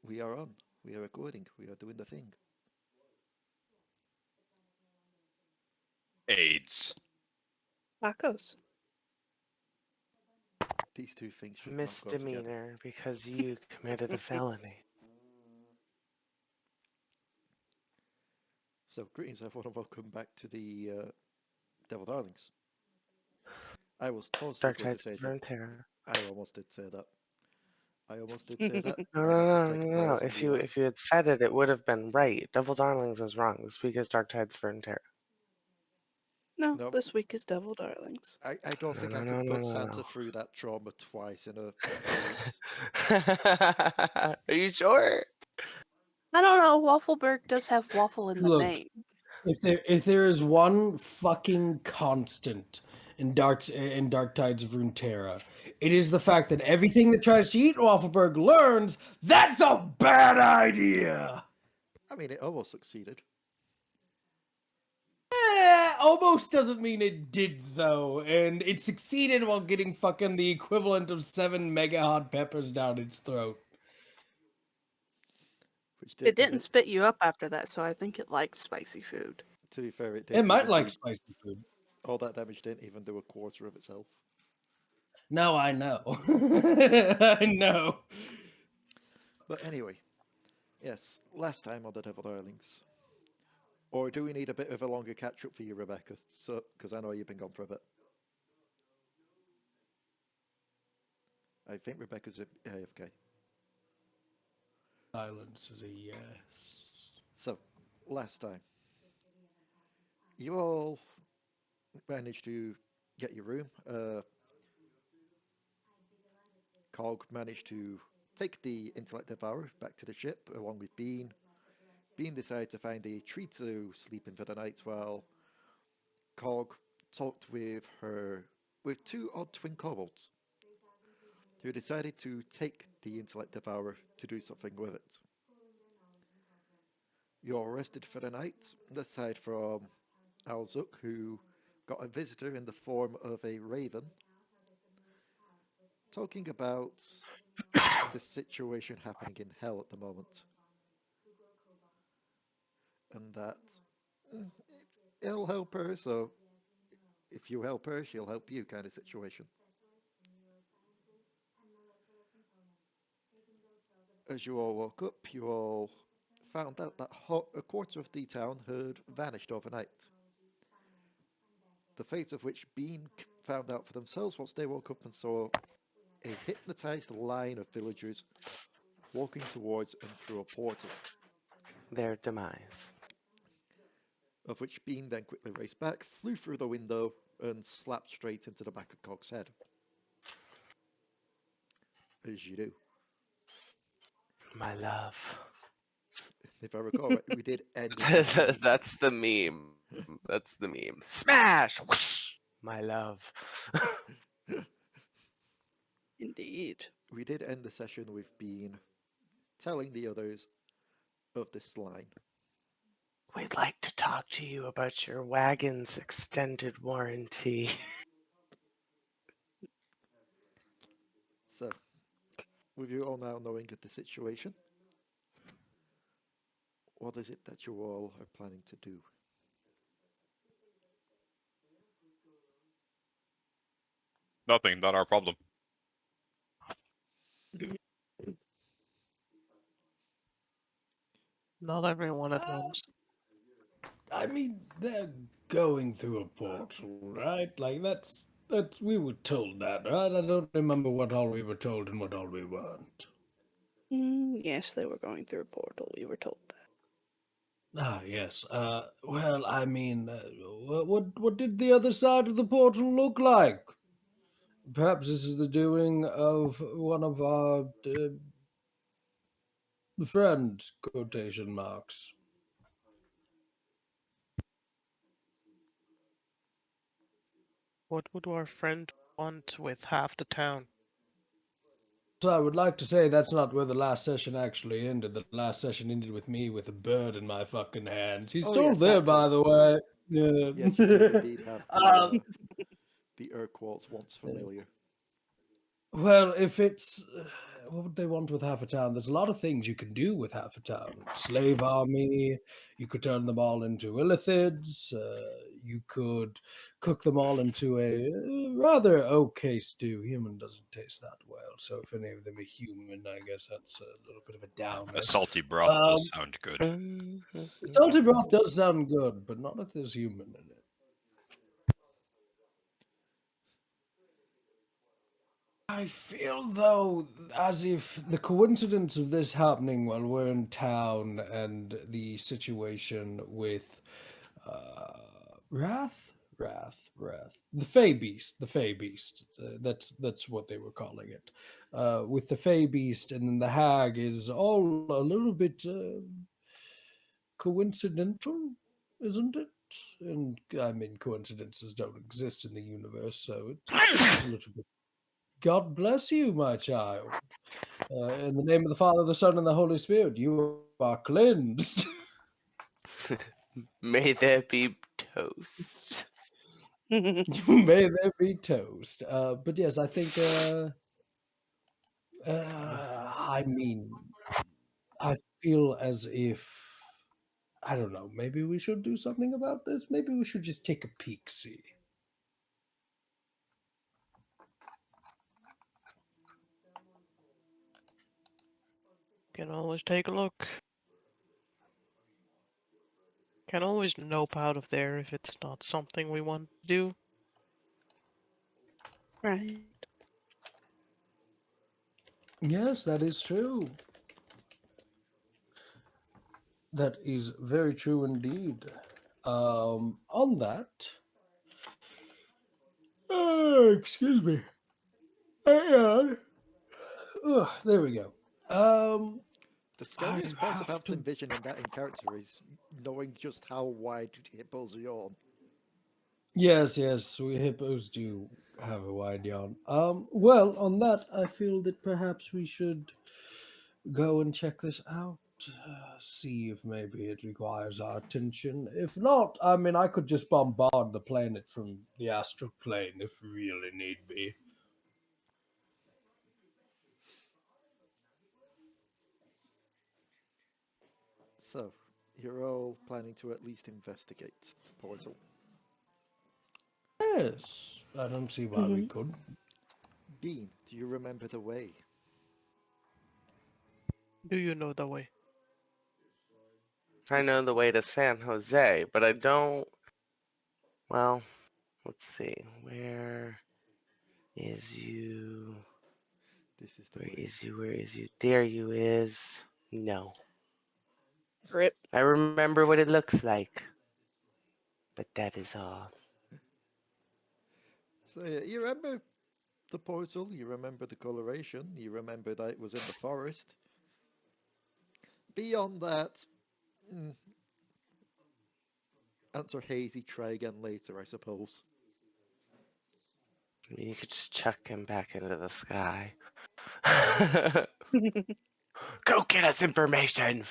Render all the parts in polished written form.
We are on. We are recording. We are doing the thing. AIDS. Tacos. These two things should not go together. Misdemeanor because you committed a felony. So, greetings everyone and welcome back to the Devil Darlings. I was totally Dark going to Tides say of that. Runeterra. I almost did say that. I almost did say that. No, I no, had no, to take no, a no. pause and If realize. you had said it, it would have been right. Devil Darlings is wrong. This week is Dark Tides of Runeterra. No, Nope. this week is Devil Darlings. I don't think I could put Santa through that trauma twice in 2 weeks. Are you sure? I don't know. Waffleberg does have waffle in the Look. name. If there is one fucking constant in Dark Tides of Runeterra, it is the fact that everything that tries to eat Waffleberg learns that's a bad idea. I mean, it almost succeeded. Almost doesn't mean it did though, and it succeeded while getting fucking the equivalent of 7 mega hot peppers down its throat. Which It didn't spit you up after that, so I think it likes spicy food. To be fair, it It didn't. might even like do- spicy food. All that damage didn't even do a quarter of itself. No, I know. I know. But anyway, yes, last time on the Devil Darlings. Or do we need a bit of a longer catch up for you, Rebecca? So, because I know you've been gone for a bit. I think Rebecca's AFK. Silence is a yes. So, last time, you all managed to get your room. Cog managed to take the Intellect Devourer back to the ship along with Bean. Bean decided to find a tree to sleep in for the night while Cog talked with two odd twin kobolds who decided to take the Intellect Devourer to do something with it. You're rested for the night, aside from Au-Zuk, who got a visitor in the form of a raven, talking about the situation happening in hell at the moment. And that it'll help her, so if you help her, she'll help you kind of situation. As you all woke up, you all found out that a quarter of the town had vanished overnight. The fate of which Bean found out for themselves once they woke up and saw a hypnotized line of villagers walking towards and through a portal. Their demise. Of which Bean then quickly raced back, flew through the window, and slapped straight into the back of Cog's head. As you do. My love. If I recall right, we did end the session. That's the meme. That's the meme. Smash! Whoosh! My love. Indeed. We did end the session with Bean telling the others of this line. We'd like to talk to you about your wagon's extended warranty. So, with you all now knowing of the situation, what is it that you all are planning to do? Nothing, not our problem. Not everyone at once. I mean, they're going through a portal, right? Like that's we were told that, right? I don't remember what all we were told and what all we weren't. Yes, they were going through a portal. We were told that. Ah, yes. Well, I mean, what did the other side of the portal look like? Perhaps this is the doing of one of our friends, quotation marks. What would our friend want with half the town? So I would like to say that's not where the last session actually ended. The last session ended with me with a bird in my fucking hands. He's Oh, still yes, there, that's by it. the way. Yeah. Yes, you did indeed have the Urquart's once familiar. Well, if it's what would they want with half a town? There's a lot of things you can do with half a town. Slave army. You could turn them all into illithids. You could cook them all into a rather okay stew. Human doesn't taste that well, so if any of them are human, I guess that's a little bit of a downer. A salty broth does sound good. Salty broth does sound good, but not if there's human in it. I feel, though, as if the coincidence of this happening while we're in town and the situation with Wrath? The Fey Beast. That's what they were calling it. With the Fey Beast and then the Hag is all a little bit coincidental, isn't it? And I mean, coincidences don't exist in the universe, so it's a little bit. God bless you, my child. In the name of the Father, the Son, and the Holy Spirit, you are cleansed. May there be toast. May there be toast. But yes, I think. I mean, I feel as if. I don't know. Maybe we should do something about this. Maybe we should just take a peek, see. Can always take a look. Can always nope out of there if it's not something we want to do. Right. Yes, that is true. That is very true indeed. On that, excuse me. There we go. The scariest part have about to- envisioning that in character is knowing just how wide hippos yawn. Yes, we hippos do have a wide yawn. Well, on that, I feel that perhaps we should go and check this out. See if maybe it requires our attention. If not, I mean, I could just bombard the planet from the astral plane if really need be. So, you're all planning to at least investigate the portal. Yes, I don't see why we Mhm. couldn't. Bean, do you remember the way? Do you know the way? I know the way to San Jose, but I don't. Well, let's see. Where is you? This is the Where way. is you? Where is you? There you is. No. Rip. I remember what it looks like. But that is all. So, yeah, you remember the portal, you remember the coloration, you remember that it was in the forest. Beyond that, mm, answer hazy, try again later, I suppose. I mean, you could just chuck him back into the sky. Go get us information!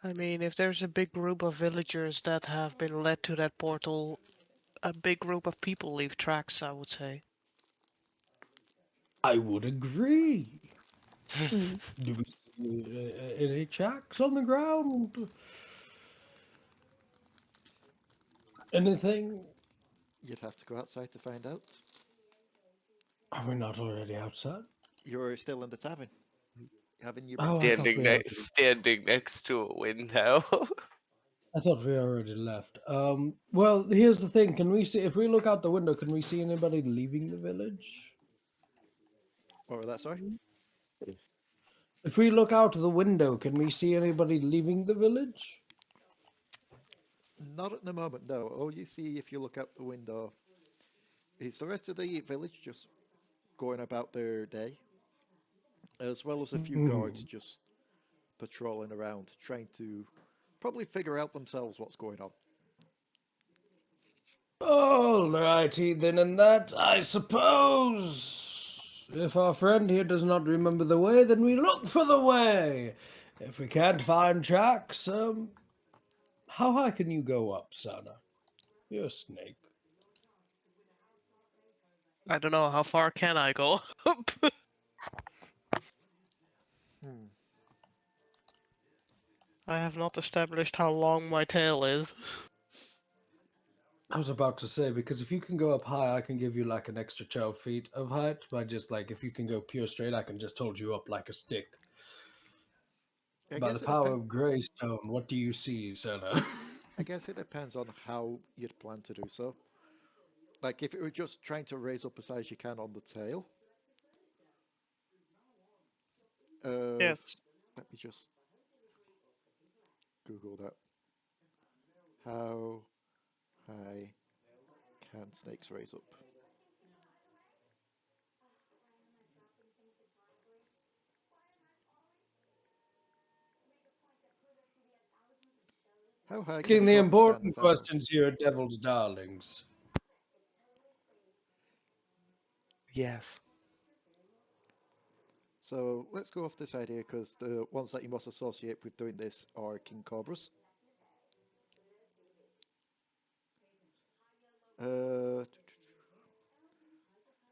I mean, if there's a big group of villagers that have been led to that portal, a big group of people leave tracks, I would say. I would agree. Mhm. Do we see any tracks on the ground? Anything? You'd have to go outside to find out. Are we not already outside? You're still in the tavern, having your Oh, breakfast. Standing next to a window. I thought we already left. Well, here's the thing. Can we see, if we look out the window, can we see anybody leaving the village? What was that, sorry? If we look out the window, can we see anybody leaving the village? Not at the moment, no. All you see if you look out the window is the rest of the village just going about their day, as well as a few guards just patrolling around, trying to probably figure out themselves what's going on. Alrighty then, and that, I suppose, if our friend here does not remember the way, then we look for the way. If we can't find tracks, how high can you go up, Sanna? You're a snake. I don't know, how far can I go up? Hmm. I have not established how long my tail is. I was about to say, because if you can go up high, I can give you like an extra 12 feet of height. By just like, if you can go pure straight, I can just hold you up like a stick. I By the guess it power depends. of Greystone, what do you see, Senna? I guess it depends on how you'd plan to do so. Like if it were just trying to raise up as high as you can on the tail. Yes. Let me just Google that. How high can snakes raise up? How high can Asking a the corpse stand important without them? questions here, Devil's Darlings. Yes. So let's go off this idea because the ones that you must associate with doing this are king cobras.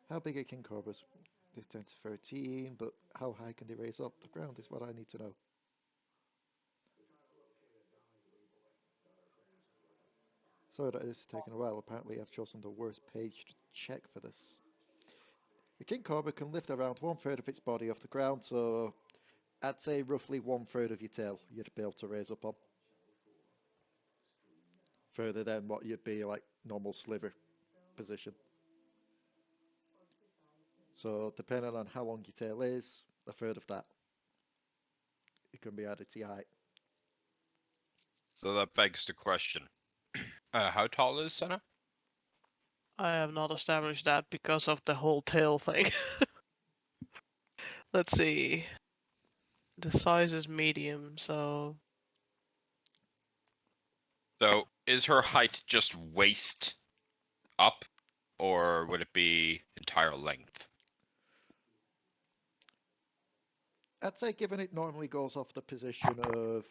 How big are king cobras? They're 10 to 13, but how high can they raise up the ground is what I need to know. So that is taking a while. Apparently I've chosen the worst page to check for this. The king cobra can lift around 1/3 of its body off the ground, so I'd say roughly 1/3 of your tail you'd be able to raise up on. Further than what you'd be like normal sliver position. So depending on how long your tail is, 1/3 of that it can be added to your height. So that begs the question. How tall is Senna? I have not established that because of the whole tail thing. Let's see. The size is medium, so So is her height just waist up, or would it be entire length? I'd say given it normally goes off the position of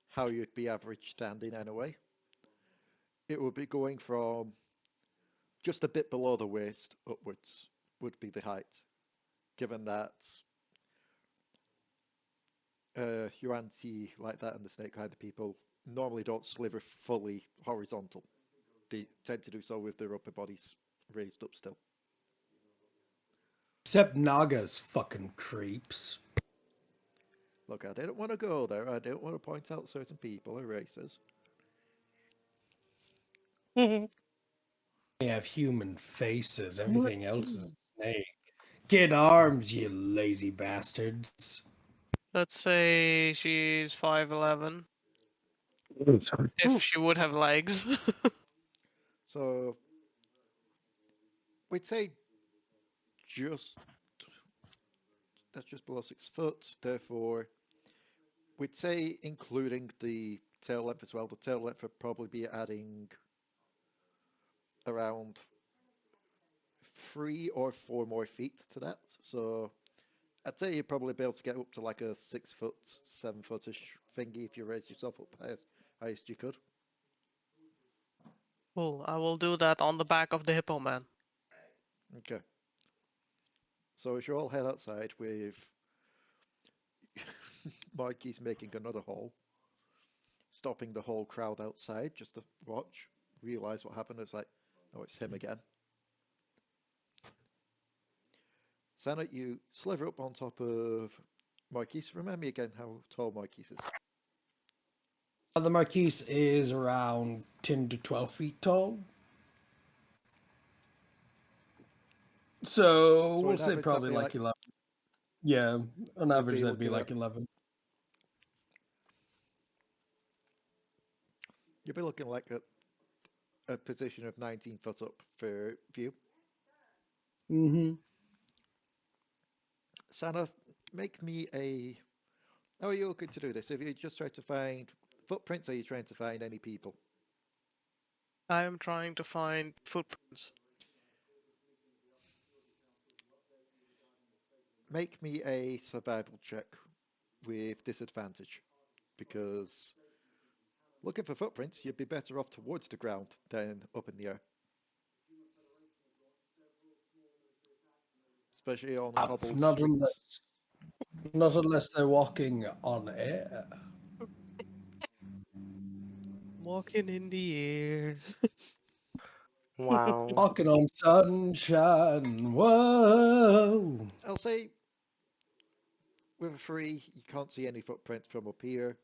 how you'd be average standing anyway, it would be going from just a bit below the waist upwards would be the height, given that your anti like that and the snake kind of people normally don't sliver fully horizontal. They tend to do so with their upper bodies raised up still. Except Naga's fucking creeps. Look, I didn't want to go there. I didn't want to point out certain people or races. They have human faces. Everything else is a snake. Get arms, you lazy bastards. let's say she's 5'11", if she would have legs. So we'd say just that's just below 6 foot. Therefore, we'd say including the tail length as well. The tail length would probably be adding around 3 or 4 more feet to that. So I'd say you'd probably be able to get up to like a 6 foot, 7 footish thingy if you raise yourself up highest you could. Cool, I will do that on the back of the hippo man. Okay. So we should all head outside with Marquis making another hole, stopping the whole crowd outside just to watch, realize what happened. It's like, oh, it's him again. Sanna, you sliver up on top of Marquis. Remind me again how tall Marquis is. The Marquis is around 10 to 12 feet tall. So So we'll on say average, that'd probably be like 11. Yeah, on you'd average be that'd be looking like at 11. you'd be looking like a position of 19 foot up for view. Mm-hmm. Sanna, make me a. How are you looking to do this? If you just try to find footprints, or are you trying to find any people? I am trying to find footprints. Make me a survival check with disadvantage, because looking for footprints, you'd be better off towards the ground than up in the air. Especially on the cobbled Not streets. unless they're walking on air. Walking in the air. Wow. Walking on sunshine. Whoa. I'll say with a 3, you can't see any footprints from up here.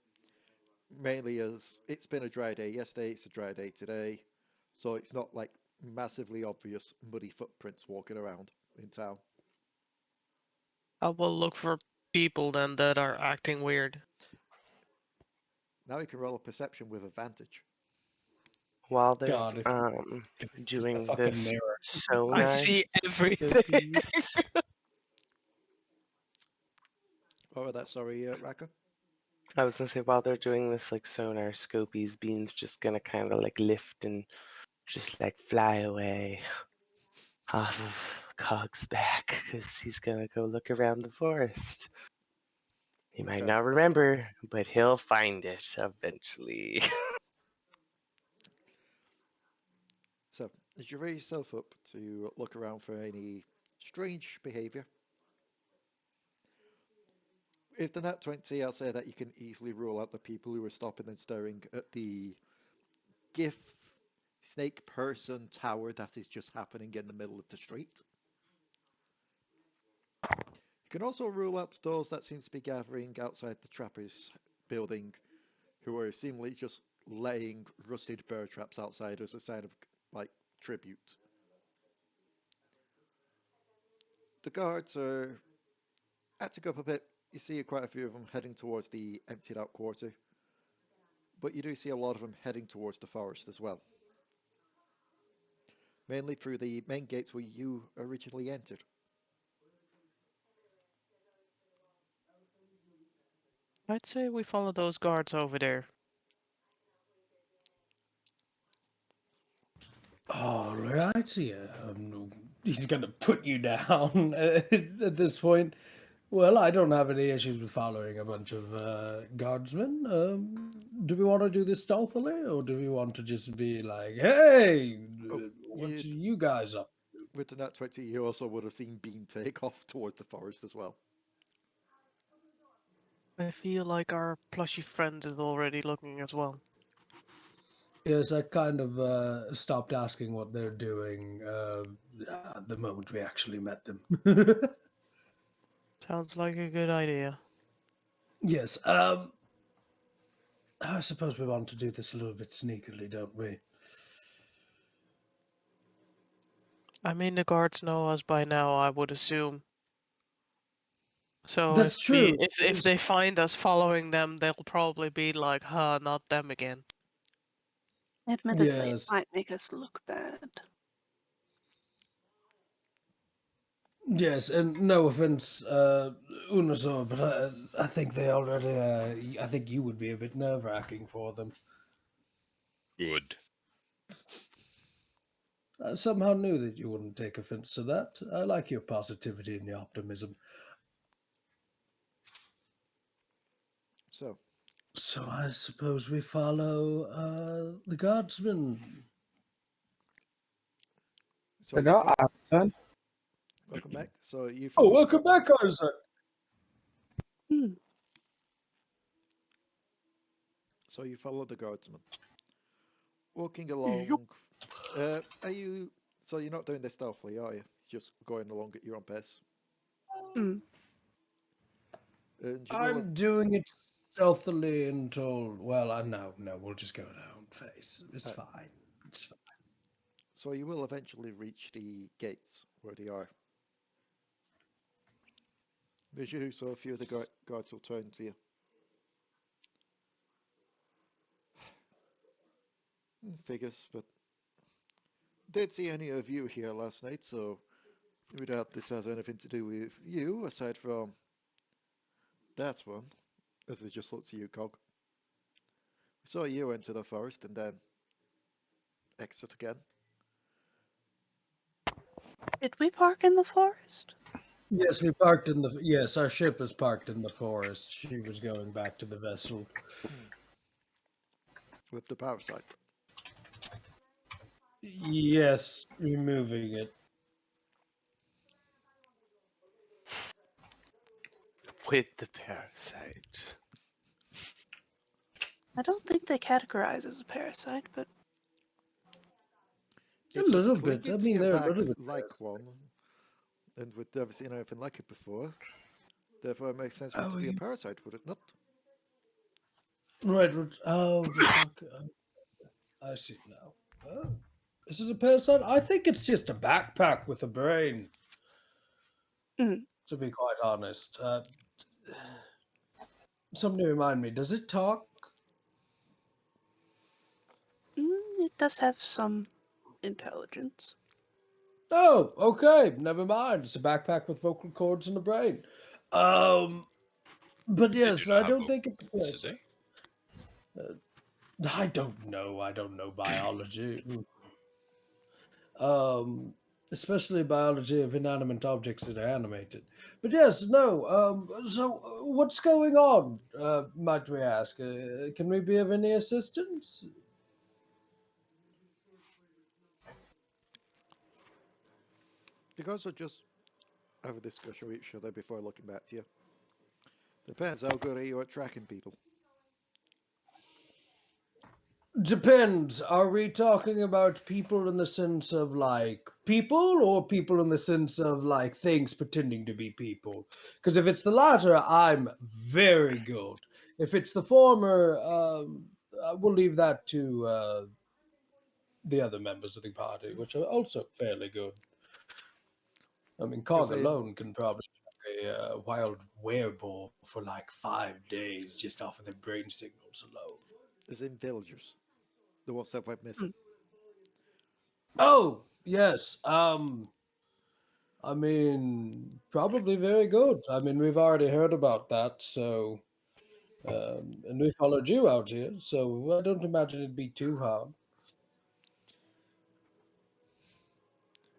Mainly as it's been a dry day yesterday, it's a dry day today. So it's not like massively obvious muddy footprints walking around in town. I will look for people then that are acting weird. Now you can roll a perception with advantage. While they're God, if it's just a doing fucking this mirror. I sonar see everything. piece, What was that? Sorry, Raka? I was gonna say while they're doing this like sonar scopies, Bean's just gonna kind of like lift and just like fly away off of Cog's back because he's gonna go look around the forest. He might Okay. not remember, but he'll find it eventually. So, as you raise yourself up to look around for any strange behaviour, with the nat 20, I'll say that you can easily rule out the people who are stopping and staring at the Giff snake person tower that is just happening in the middle of the street. You can also rule out those that seem to be gathering outside the trappers building, who are seemingly just laying rusted bear traps outside as a sign of like tribute. The guards are acting up a bit. You see quite a few of them heading towards the emptied out quarter, but you do see a lot of them heading towards the forest as well. Mainly through the main gates where you originally entered. I'd say we follow those guards over there. All right, yeah. He's gonna put you down at this point. Well, I don't have any issues with following a bunch of guardsmen. Do we want to do this stealthily, or do we want to just be like, "Hey, Oh, what you guys up?" with the nat 20, you also would have seen Bean take off towards the forest as well. I feel like our plushy friend is already looking as well. Yes, I kind of stopped asking what they're doing the moment we actually met them. Sounds like a good idea. Yes. I suppose we want to do this a little bit sneakily, don't we? I mean, the guards know us by now, I would assume. So That's true. if they find us following them, they'll probably be like, "Huh, not them again." Admittedly, it Yes. might make us look bad. Yes, and no offense, Unusor, but I think they already. I think you would be a bit nerve-wracking for them. Good. I somehow knew that you wouldn't take offense to that. I like your positivity and your optimism. So, So I suppose we follow the guardsmen. so No, turn. welcome back. So you Oh, follow welcome back, Isaac. Hmm. So you follow the guardsman. Walking along. Are you? So you're not doing this stealthily, are you? Just going along at your own pace. Hmm. And you will. I'm doing it stealthily until. Well, no, we'll just go at our own face. It's Right. fine. It's fine. So you will eventually reach the gates where they are. As you do so, a few of the guards will turn to you. Figures, but did see any of you here last night, so we doubt this has anything to do with you, aside from that one. As he just looks at you, Cog. We saw you enter the forest and then exit again. Did we park in the forest? Yes, we parked in the. Yes, our ship is parked in the forest. She was going back to the vessel. With the parasite. Yes, removing it. with the parasite. I don't think they categorize as a parasite, but A It's just little bit. clinging I to mean, your they're a back little bit. like one, and we've never seen anything like it before. Therefore, it makes sense for it to Oh, be a you- parasite, would it not? Right. Oh, we're talking. I see now. Oh, is it a parasite? I think it's just a backpack with a brain. Mm. To be quite honest, somebody remind me. Does it talk? It does have some intelligence. Oh, okay. Never mind. It's a backpack with vocal cords and a brain. But They do yes, not I have don't think it's a vocals, do parasite. they? I don't know. I don't know biology. Um, Especially biology of inanimate objects that are animated. But yes, no. So what's going on? Might we ask? Can we be of any assistance? You guys will just have a discussion with each other before looking back to you. Depends how good are you at tracking people. Depends. Are we talking about people in the sense of like people or people in the sense of like things pretending to be people? Because if it's the latter, I'm very good. If it's the former, we'll leave that to the other members of the party, which are also fairly good. I mean, Because Cog alone can probably track a wild werewolf for like 5 days just off of their brain signals alone. is in villagers, the ones that went missing. Mm. Oh, yes. I mean, probably very good. I mean, we've already heard about that, so and we followed you out here, so I don't imagine it'd be too hard.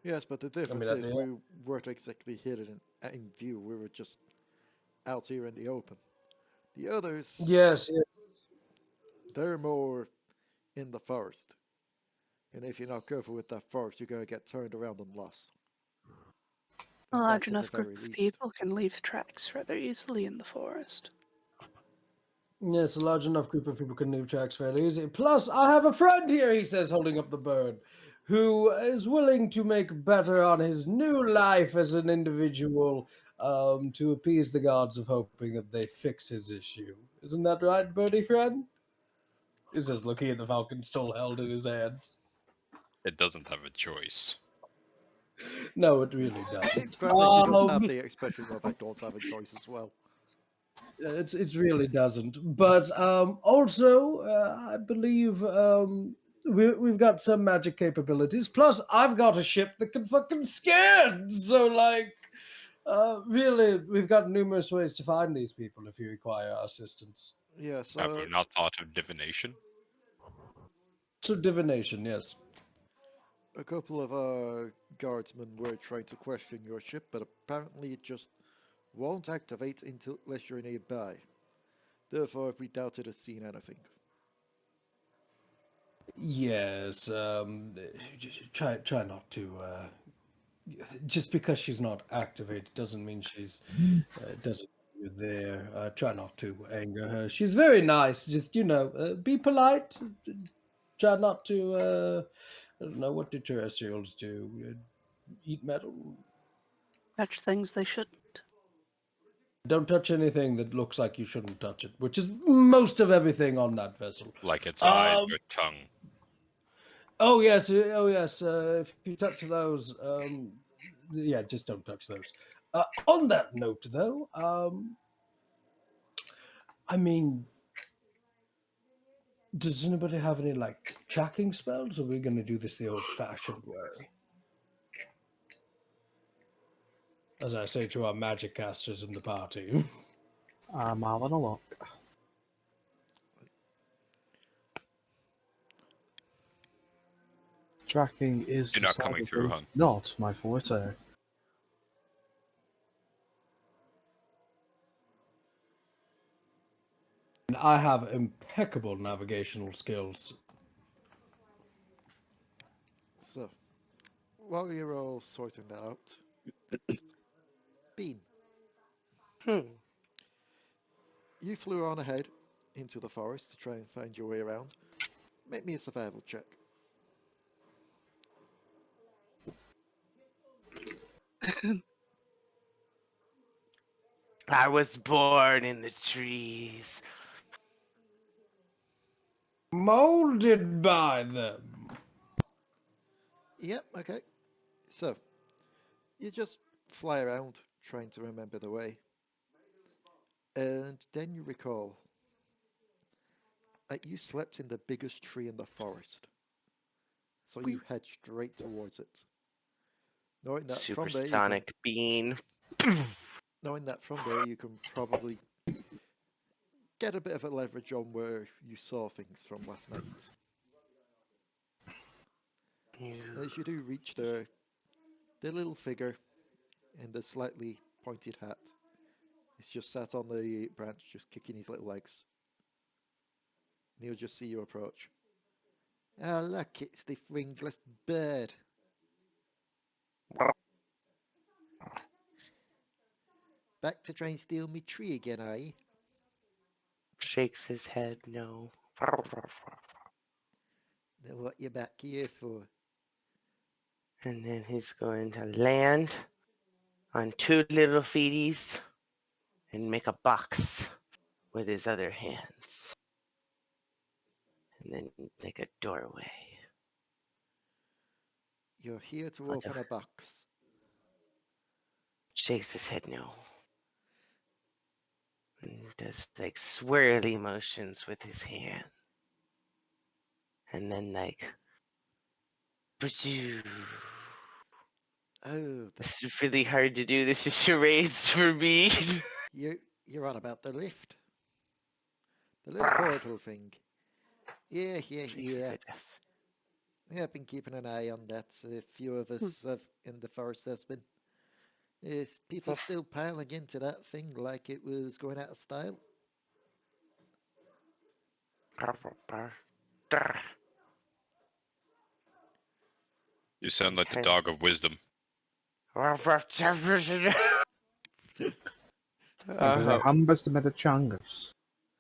Yes, but the I difference mean, at is the we weren't exactly hidden in view. We were just out here in the open. The others, yes, yes. they're more in the forest. And if you're not careful with that forest, you're going to get turned around and lost. A And large that's at the enough group very of least. people can leave tracks rather easily in the forest. Yes, a large enough group of people can leave tracks fairly easy. Plus, I have a friend here, he says, holding up the bird, who is willing to make better on his new life as an individual to appease the gods of hoping that they fix his issue. Isn't that right, birdie friend? He says, looking at the falcon still held in his hands. It doesn't have a choice. No, it really It's doesn't. valid. He does have the expression of I don't have a choice as well. It really doesn't. But also, I believe we've got some magic capabilities. Plus, I've got a ship that can fucking scan. So, like, really, we've got numerous ways to find these people if you require our assistance. Yes, Have we not thought of divination? So, divination, yes. a couple of guardsmen were trying to question your ship, but apparently it just won't activate unless you're nearby. Therefore, we doubt it has seen anything. Yes. Try not to. Just because she's not activated doesn't mean she's doesn't mean you're there. Try not to anger her. She's very nice. Just be polite. Try not to. I don't know, what do terrestrials do. Eat metal. Touch things they shouldn't. Don't touch anything that looks like you shouldn't touch it, which is most of everything on that vessel. Like its eyes Um, or tongue? Oh yes, oh yes. If you touch those, yeah, just don't touch those. On that note, though, I mean, does anybody have any like tracking spells? Or are we going to do this the old-fashioned way? As I say to our magic casters in the party. I'm having a look. Tracking is You're not coming through, decidedly huh? not my forte. And I have impeccable navigational skills. So, while you're all sorting that out, Bean, Hmm. You flew on ahead into the forest to try and find your way around. Make me a survival check. I was born in the trees. Molded by them. Yep, okay. So, you just fly around trying to remember the way. And then you recall that you slept in the biggest tree in the forest. So you head straight towards it. Knowing that from there Supersonic bean. knowing that from there you can probably get a bit of a leverage on where you saw things from last night. As you do reach the little figure in the slightly pointed hat is just sat on the branch, just kicking his little legs. And he'll just see you approach. Ah, look, it's the wingless bird. Back to try and steal me tree again, are you? Shakes his head no. Then what you back here for? And then he's going to land on two little feeties and make a box with his other hands. And then make a doorway. You're here to What the- open a box. Shakes his head no. And does like swirly motions with his hand. And then like Pshoo. Oh, This is really hard to do. This is charades for me. you're on about the lift. The little portal thing. Yeah. Shakes his head yes. Yeah, I've been keeping an eye on that. A few of us have in the forest has been. Is people still piling into that thing like it was going out of style? You sound like the dog of wisdom. Hambas the Metachangas.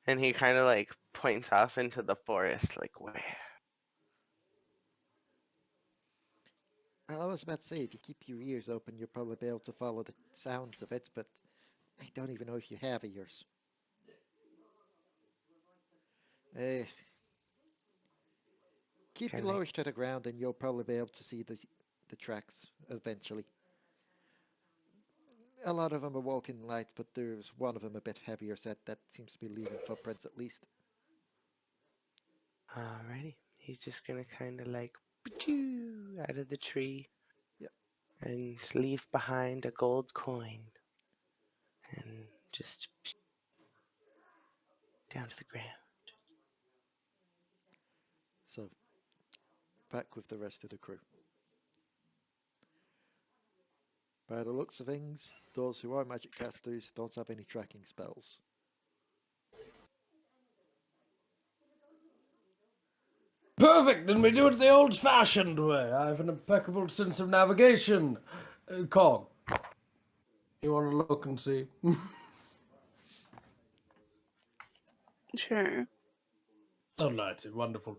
And he kind of like points off into the forest, like where? I was about to say, if you keep your ears open, you'll probably be able to follow the sounds of it, but I don't even know if you have ears. Keep your Can I- lowers to the ground and you'll probably be able to see the tracks eventually. A lot of them are walking light, but there's one of them a bit heavier set that seems to be leaving footprints at least. Alrighty. He's just gonna kind of like out of the tree. Yep. And leave behind a gold coin. And just down to the ground. So, back with the rest of the crew. By the looks of things, those who are magic casters don't have any tracking spells. Perfect, then we do it the old-fashioned way. I have an impeccable sense of navigation. Cog, you want to look and see? Sure. Alrighty, wonderful.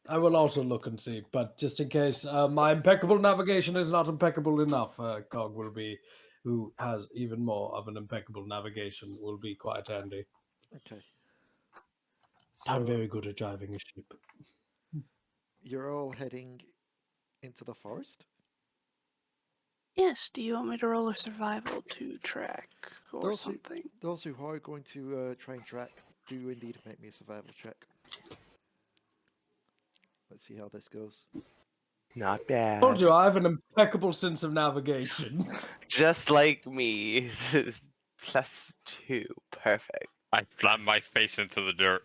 I will also look and see, but just in case my impeccable navigation is not impeccable enough, Cog will be, who has even more of an impeccable navigation, will be quite handy. Okay. I'm So, very good at driving a ship. you're all heading into the forest? Yes, do you want me to roll a survival to track or Those something? Those who are going to try and track do indeed make me a survival check. Let's see how this goes. Not I bad. told you I have an impeccable sense of navigation. Just like me. +2. Perfect. I slammed my face into the dirt.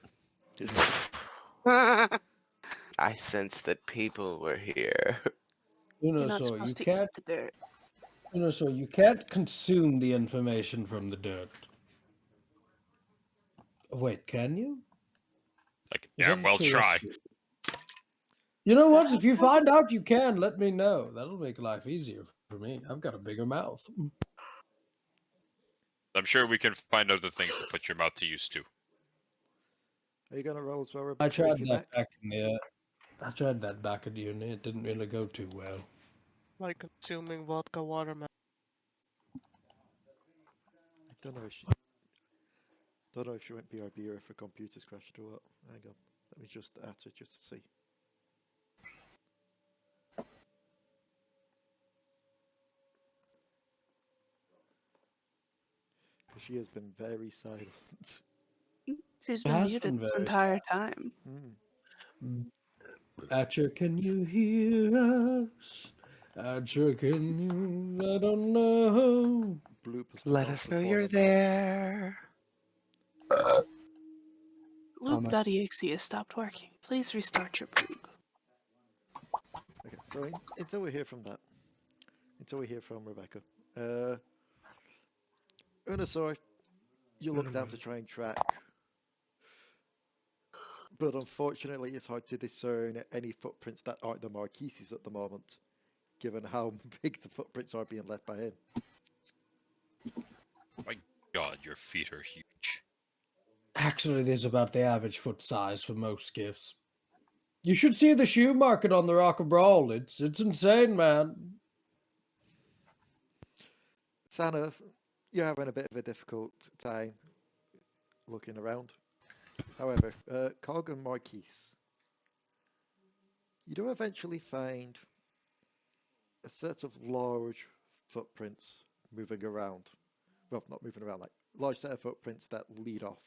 I sensed that people were here. You know, You're not so you supposed to can't. eat the dirt. You know, so you can't consume the information from the dirt. Wait, can you? Like, Is yeah, that a well, try. terrestrial? You know Is what? that If you possible? find out you can, let me know. That'll make life easier for me. I've got a bigger mouth. I'm sure we can find other things to put your mouth to use too. Are you gonna roll as well? I Rebecca, if tried you're that back? back in the. I tried that back in uni. It didn't really go too well. Like consuming vodka watermelon. I don't know if she went BRB or if her computer's crashed or what. Hang on. Let me just add it just to see. Because she has been very silent. She's It been has muted been this very entire time. Atcher, can you hear us? Atcher, can you? I don't know. Bloob has Let forgotten us to know phone you're him. there. Loop.exe has stopped working. Please restart your Bloob. Okay, so until we hear from that, until we hear from Rebecca, Unusor, you look down to try and track, but unfortunately it's hard to discern any footprints that aren't the Marquis's at the moment, given how big the footprints are being left by him. My God, your feet are huge. Actually, there's about the average foot size for most gifts. You should see the shoe market on the Rock of Brawl. It's insane, man. Sanna, you're having a bit of a difficult time looking around. However, Cog and Marquis, you do eventually find a set of large footprints moving around. Well, not moving around, like large set of footprints that lead off.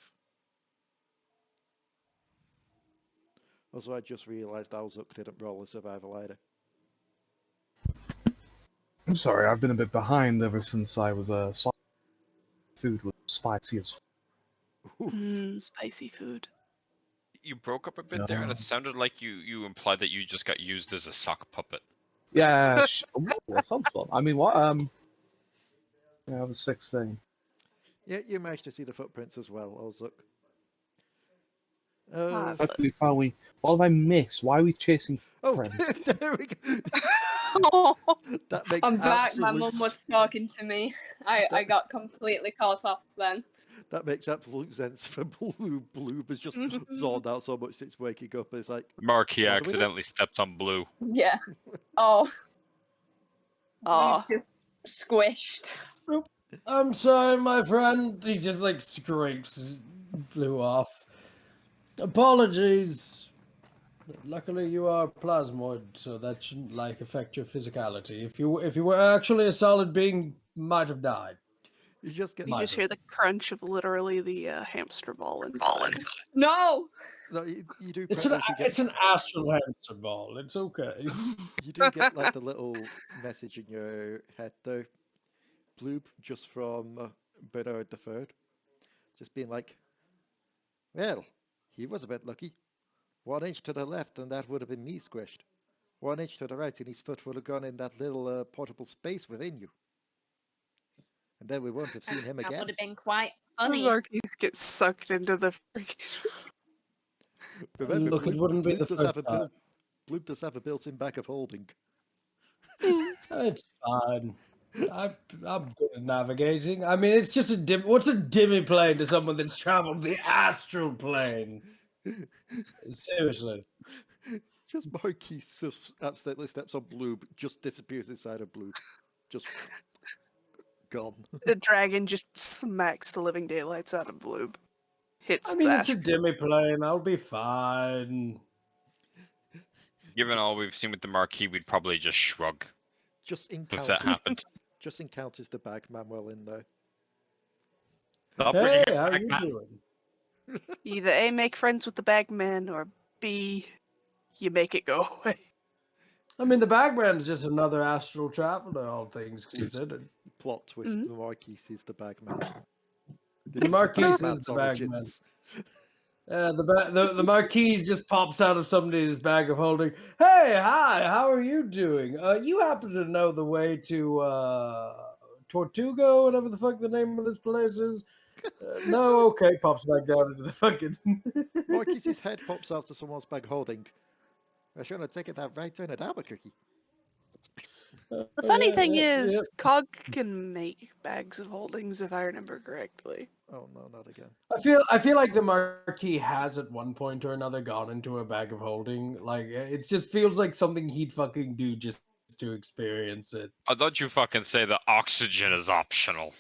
Also, I just realised Au-Zuk didn't roll a survival either. I'm sorry, I've been a bit behind ever since I was food was spicy as Spicy food. You broke up a bit there, and it sounded like you implied that you just got used as a sock puppet. Yeah, ooh, that sounds fun. I mean, what? Yeah, I was 16. Yeah, you managed to see the footprints as well, Au-Zuk. Luckily, what have I missed? Why are we chasing Oh, friends? there we go. That makes I'm back. My absolute mum was talking to me. I got completely caught off then. that makes absolute sense for Bloob. Bloob has just zoned out so much since waking up. It's like, Marquis what do we do? accidentally stepped on Blue. Yeah. Oh. Aw. Just squished. I'm sorry, my friend. He just like scrapes Blue off. Apologies. Luckily, you are plasmoid, so that shouldn't like affect your physicality. If you were actually a solid being, you might have died. You just get You just hear the crunch of literally the hamster ball inside. No! no, you do It's pretty much it's an astral hamster ball. It's okay. you do get like the little message in your head though, Bloob, just from Bernard III, just being like, well, he was a bit lucky. 1 inch to the left and that would have been me squished. 1 inch to the right and his foot would have gone in that little portable space within you. And then we wouldn't have seen him That again. would have been quite funny. Marquis gets sucked into the freaking. Remember, Look, it wouldn't be the does first have time. Bloob does have a built-in bag of holding. It's fine. I'm good at navigating. I mean, it's just a what's a dimmy plane to someone that's traveled the astral plane? Seriously. Just Marquis just accidentally steps on Bloob, just disappears inside of Bloob. Just gone. The dragon just smacks the living daylights out of Bloob. Hits I mean, that. it's a dimmy plane. I'll be fine. Given all we've seen with the Marquis, we'd probably just shrug Just if that encounters, happened. just encounters the bag man well in there. Stop Hey, bringing it how back, you man. doing? Either A, make friends with the bagman, or B, you make it go away. I mean, the bagman's just another astral traveler, all things considered. Plot twist: the Marquis is the bag man. The Marquis is the bagman. The Marquis just pops out of somebody's bag of holding. Hey, hi, how are you doing? You happen to know the way to Tortuga, whatever the fuck the name of this place is? No, okay, pops back down into the fucking. Marquis's head pops out of someone's bag holding. I should have taken that right turn at Albuquerque. The funny yeah, thing yeah, is, yeah. Cog can make bags of holdings if I remember correctly. Oh no, not again. I feel like the Marquis has at one point or another gone into a bag of holding. Like it just feels like something he'd fucking do just to experience it. I thought you fucking say that oxygen is optional.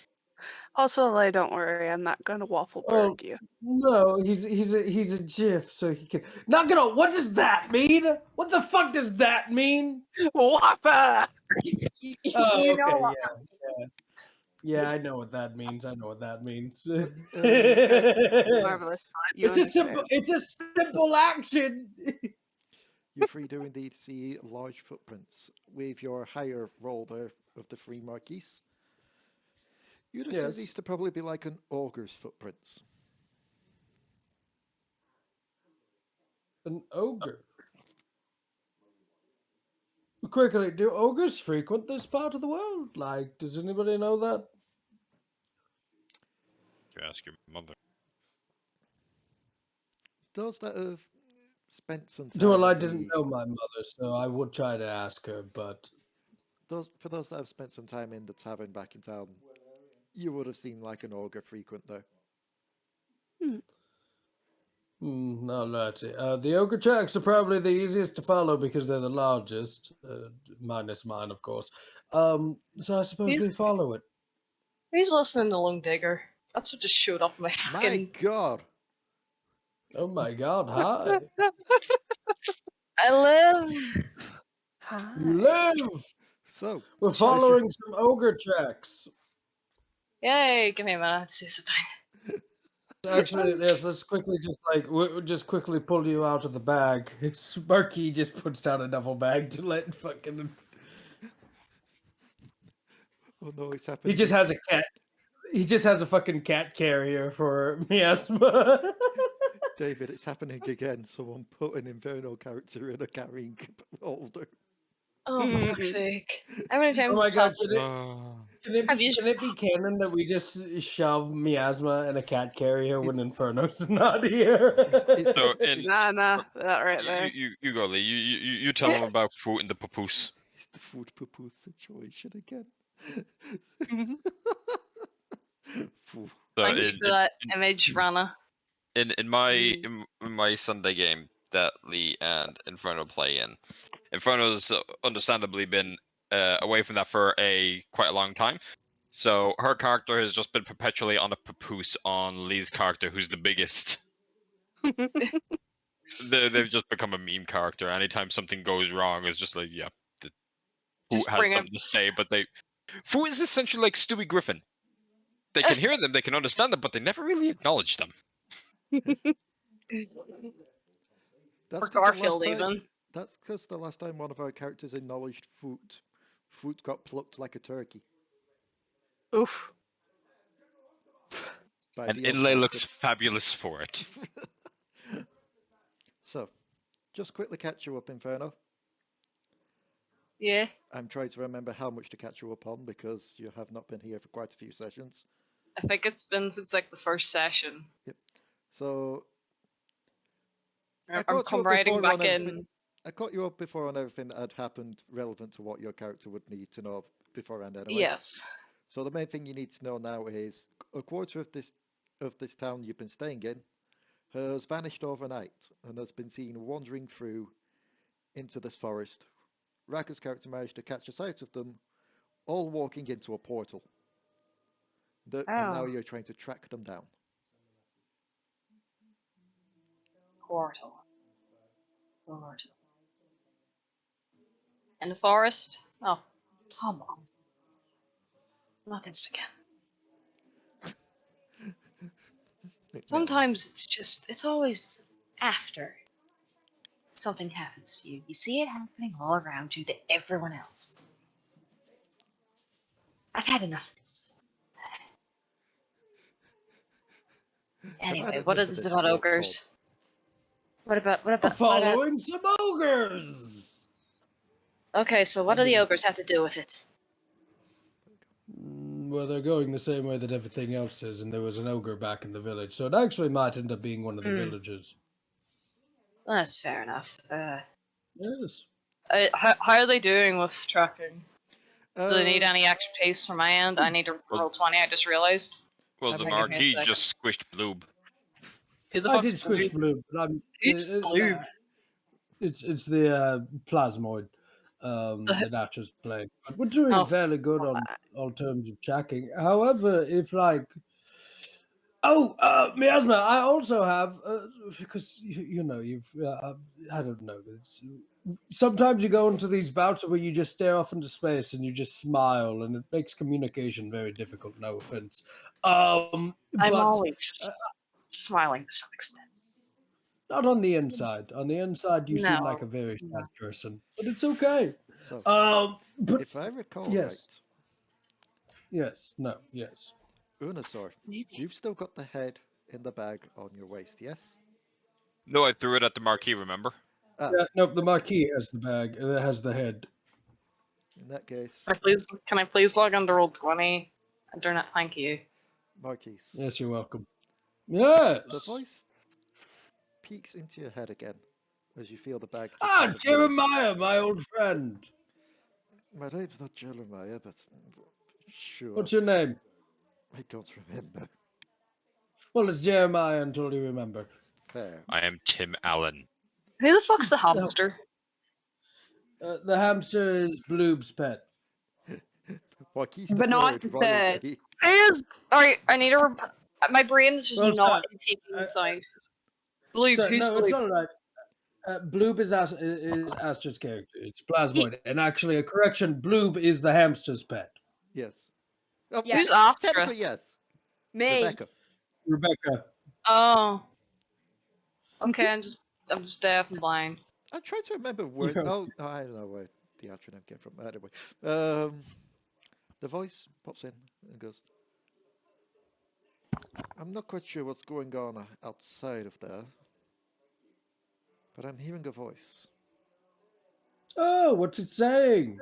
Also, Leigh, don't worry, I'm not gonna waffle Oh berg you. no, he's a Giff, so he can not gonna. What does that mean? What the fuck does that mean? Waffa! Oh, You okay, know what? yeah. I know what that means. I know what that means. Marvelous. You It's a understand. simple. It's a simple action. You're free to indeed see large footprints. With your higher roll there of the three Marquis, you'd assume Yes. these to probably be like an ogre's footprints. An ogre. Quickly, do ogres frequent this part of the world? Like, does anybody know that? You ask your mother. Those that have spent some time Well, I in didn't the know my mother, so I would try to ask her, but for those that have spent some time in the tavern back in town, you would have seen like an ogre frequent there. no, that's it. The ogre tracks are probably the easiest to follow because they're the largest, minus mine, of course. So I suppose we follow it. Who's listening to Lung Digger? That's what just showed up in my My fucking. God! Oh my god, hi. I live. Hi. You live! So, We're following some ogre tracks. Yay! Give me a minute to say something. Actually, yes, let's quickly we'll just quickly pull you out of the bag. Marquis just puts down a duffel bag to let fucking... oh no, it's happening. He just has a cat. He just has a fucking cat carrier for Miasma. David, it's happening again. Someone put an Inferno character in a carrying holder. Oh, for fuck's sake. How many times Oh my has god, this happened? can it be canon that we just shove Miasma in a cat carrier when Inferno's not here? So in Nah, that right there. you go, Leigh. You tell him about food in the papoose. It's the food poo situation again. Phew. So Thank you for that image, Ranna. in my Sunday game that Leigh and Inferno play in, Inferno's understandably been away from that for quite a long time. So her character has just been perpetually on a papoose on Leigh's character, who's the biggest. They've just become a meme character. Anytime something goes wrong, it's just like, yeah, who Just had bring something to say, but Fu is essentially like Stewie Griffin. They can hear them, they can understand them, but they never really acknowledge them. That's Or Garfield, time, even. that's because the last time one of our characters acknowledged Foot got plucked like a turkey. Oof. By And Dion Inlay character. looks fabulous for it. So, just quickly catch you up, Inferno. Yeah. I'm trying to remember how much to catch you up on because you have not been here for quite a few sessions. I think it's been since like the first session. Yep. So I'm come riding back in. I caught you up before on everything that had happened relevant to what your character would need to know beforehand anyway. Yes. So the main thing you need to know now is a quarter of this town you've been staying in has vanished overnight and has been seen wandering through into this forest. Raka's character managed to catch a sight of them all walking into a portal. And now you're trying to track them down. Portal. In the forest? Oh, come on. Not this again. Sometimes it's always after something happens to you. You see it happening all around you to everyone else. I've had enough of this. Anyway, what is it about ogres? What about following some ogres? Okay, so what do the ogres have to do with it? Well, they're going the same way that everything else is, and there was an ogre back in the village, so it actually might end up being one of the villagers. Well, that's fair enough. Yes. How are they doing with tracking? Do they need any extra pace from my end? I need to roll 20, I just realised. Well, I the mean, give me a Marquis second. just squished Bloob. Who the I fuck's did squish Bloob? Bloob, but Who's Bloob? it's the Plasmoid that Atcha's playing. But we're doing Oh. fairly good on all terms of checking. However, if like, Miasma, I also have because you know you've I don't know. Sometimes you go into these bouts where you just stare off into space and you just smile, and it makes communication very difficult. No offense. I'm But always smiling to some extent. not on the inside. On the inside, you seem like No. a very sad No. person, but it's okay. So, But if I recall yes, right, yes. Unusor, Maybe. you've still got the head in the bag on your waist, yes? No, I threw it at the Marquis, remember? Ah, Yeah, no, the Marquis has the bag. Has the head. in that case, Can I please log on to roll 20? Internet, thank you. Marquis, Yes, you're welcome. Yes. the voice peeks into your head again as you feel the bag just Ah, kind of move. Jeremiah, my old friend. My name's not Jeremiah, but sure. What's your name? I don't remember. Well, it's Jeremiah until you remember. Fair. I am Tim Allen. Who the fuck's the hamster? The hamster is Bloob's pet. Marquis But not the the royalty. Alright, I need to. My brain is just Well, not sir, taking the sound. Bloob, So, who's no, it's Bloob? all right. Bloob is Astra's character. It's Plasmoid. And actually, a correction, Bloob is the hamster's pet. Yes. Oh, Yeah. Who's Astra? technically, yes. Me. Rebecca. Rebecca. Oh. Okay, I'm just deaf and blind. I'm trying to remember where. Yeah. Oh, I don't know where the acronym came from. Anyway, the voice pops in and goes, I'm not quite sure what's going on outside of there, but I'm hearing a voice. Oh, what's it saying?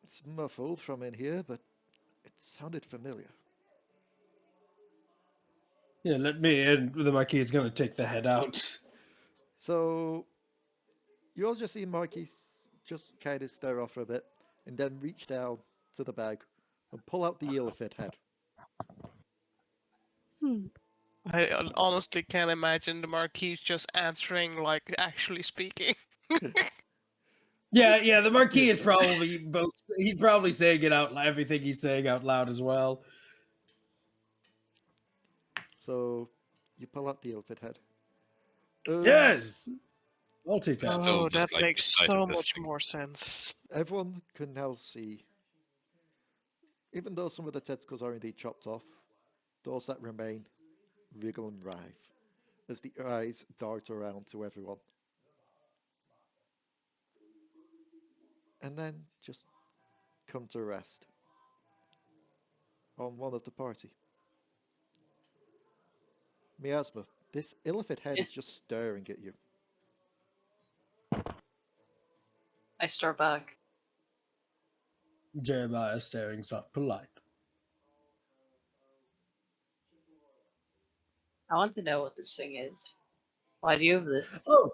It's muffled from in here, but it sounded familiar. Yeah, let me in. The Marquis is going to take the head out. So, you all just see Marquis just kind of stare off for a bit, and then reach down to the bag and pull out the elephant head. I honestly can't imagine the Marquis just answering, like, actually speaking. Yeah, the Marquis is probably both. He's probably saying it out loud, everything he's saying out loud as well. So, you pull out the elephant head. Yes! Multitask. Still Oh, just that like the makes sight so of this much thing. more sense. Everyone can now see, even though some of the tentacles are indeed chopped off, those that remain wriggle and writhe as the eyes dart around to everyone. And then just come to rest on one of the party. Miasma, this elephant head is just staring at you. I start back. Jeremiah staring's not polite. I want to know what this thing is. Why do you have this? Oh,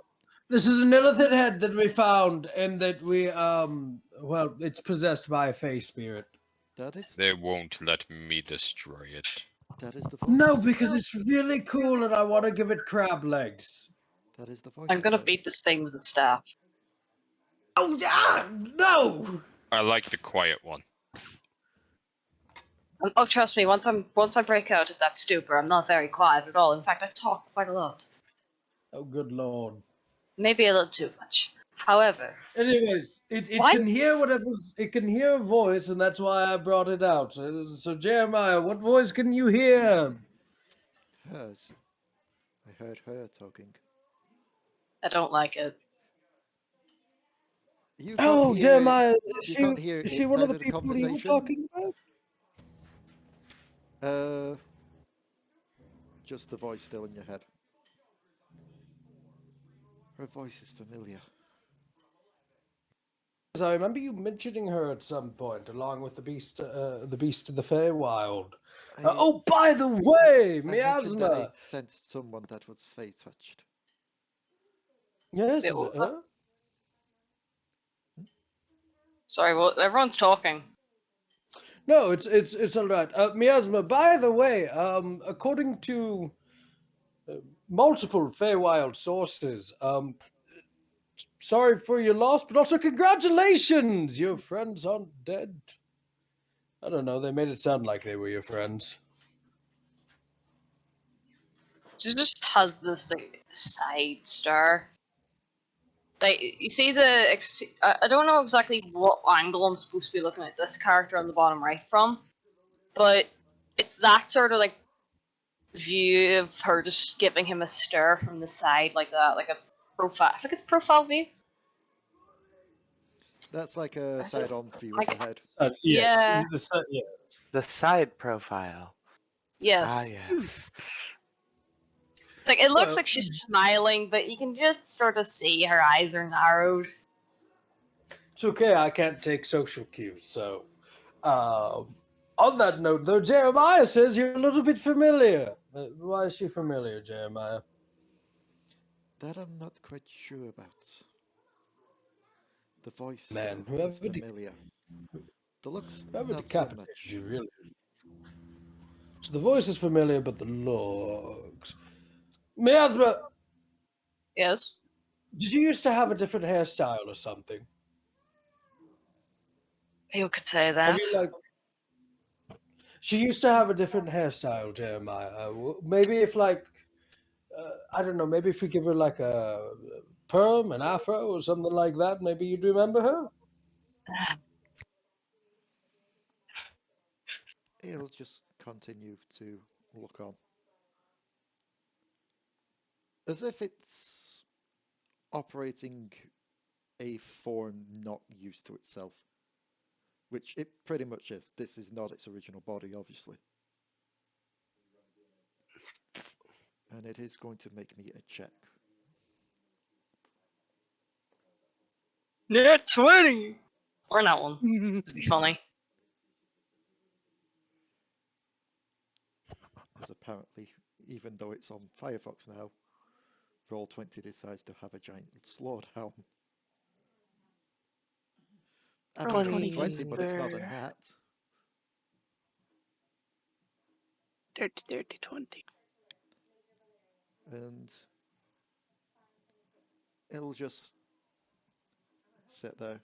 this is an elephant head that we found, and that we well, it's possessed by a fey spirit. That is They won't let me destroy it. that is the voice. No, because it's really cool, and I want to give it crab legs. That is the voice. I'm gonna again. beat this thing with a staff. Oh, no! I like the quiet one. Oh, trust me. Once I break out of that stupor, I'm not very quiet at all. In fact, I talk quite a lot. Oh, good lord. Maybe a little too much. However, Anyways, it What? can hear whatever's. It can hear a voice, and that's why I brought it out. So Jeremiah, what voice can you hear? Hers. I heard her talking. I don't like it. You can't Oh, hear, Jeremiah, you can't hear is she one of inside the of the people you were conversation? talking about? Just the voice still in your head. Her voice is familiar. I remember you mentioning her at some point, along with the beast of the Feywild. Oh, by the way, I mentioned that I Miasma. sensed someone that was face touched. Yes, Wait, is it what? her? Sorry, well, everyone's talking. No, it's all right. Miasma, by the way, according to multiple Feywild sources, sorry for your loss, but also congratulations! Your friends aren't dead. I don't know, they made it sound like they were your friends. She just has this like side star. Like you see I don't know exactly what angle I'm supposed to be looking at this character on the bottom right from, but it's that sort of like view of her just giving him a stare from the side like that, like a profile. I think it's profile view. That's like a side-on view of the head. Yeah. The side profile. Yes. Ah, yes. It's like it looks like she's smiling, but you can just sort of see her eyes are narrowed. It's okay, I can't take social cues, so... on that note, though, Jeremiah says you're a little bit familiar. Why is she familiar, Jeremiah? That I'm not quite sure about. The voice, Man, though, is familiar. The looks, not so much. You really. So the voice is familiar, but the looks... Miasma! Yes? Did you used to have a different hairstyle or something? You could say that. Have you, like... She used to have a different hairstyle, Jeremiah. Maybe if, like... I don't know, maybe if we give her, like, a perm, an afro, or something like that, maybe you'd remember her? He'll just continue to look on. As if it's operating a form not used to itself. Which it pretty much is. This is not its original body, obviously. And it is going to make me a check. Yeah, 20! Or not one. It'd be funny. As apparently, even though it's on Firefox now, Roll20 decides to have a giant slowdown. I mean, it's 20, but it's not a nat. Dirty 20. And it'll just sit there.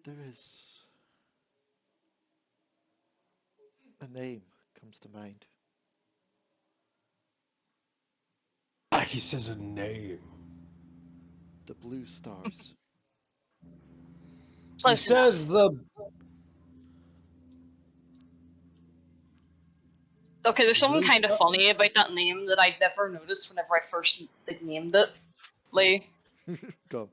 There is a name comes to mind. He says a name. The Blue Stars. He says the... Okay, there's something kind of funny about that name that I never noticed whenever I first named it. Leigh. Go.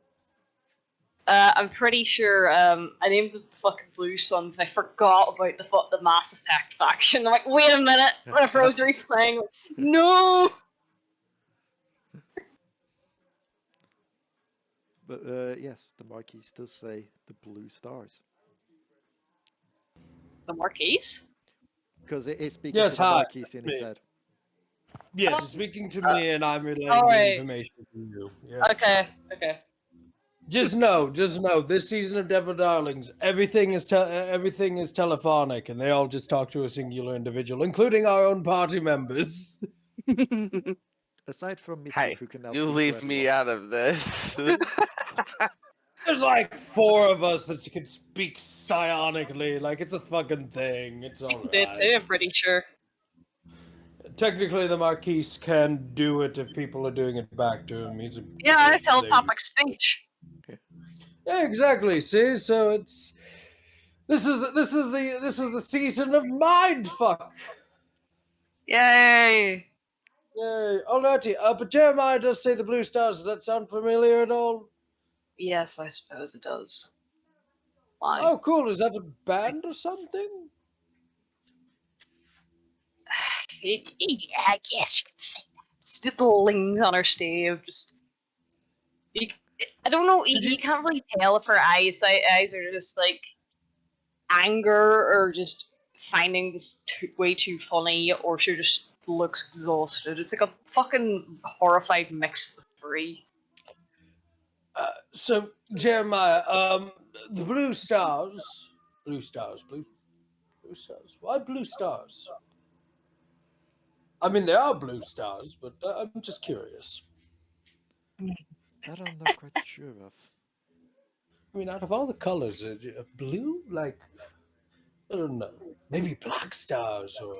I'm pretty sure I named it the fucking Blue Suns and I forgot about the Mass Effect faction. I'm like, wait a minute, whenever I was replaying, no! But yes, the Marquis does say the Blue Stars. The Marquis? Because it is speaking to the Marquis in his head. Yes, it's speaking to me and I'm relaying the information to you. Yeah. Okay. Just know, this season of Devil Darlings, everything is telephonic, and they all just talk to a singular individual, including our own party members. Aside from Misskiff, who can now you leave me out of this. There's like 4 of us that can speak psionically. Like, it's a fucking thing. It's alright. Did too, I'm pretty sure. Technically, the Marquis can do it if people are doing it back to him. Yeah, I telepathic speech. Yeah, exactly. See, so this is the season of mindfuck. Yay! Yay! Alrighty. But Jeremiah does say the Blue Stars. Does that sound familiar at all? Yes, I suppose it does. Why? Oh, cool. Is that a band or something? Yeah, I guess you could say that. It's just leans on her stave, just... I don't know, you can't really tell if her eyes are just, like, anger or just finding this way too funny, or she just looks exhausted. It's like a fucking horrified mix of agree. So Jeremiah, the blue stars. Blue stars. Why blue stars? I mean, there are blue stars, but I'm just curious. That I'm not quite sure of. I mean, out of all the colors, blue, like, I don't know, maybe black stars, or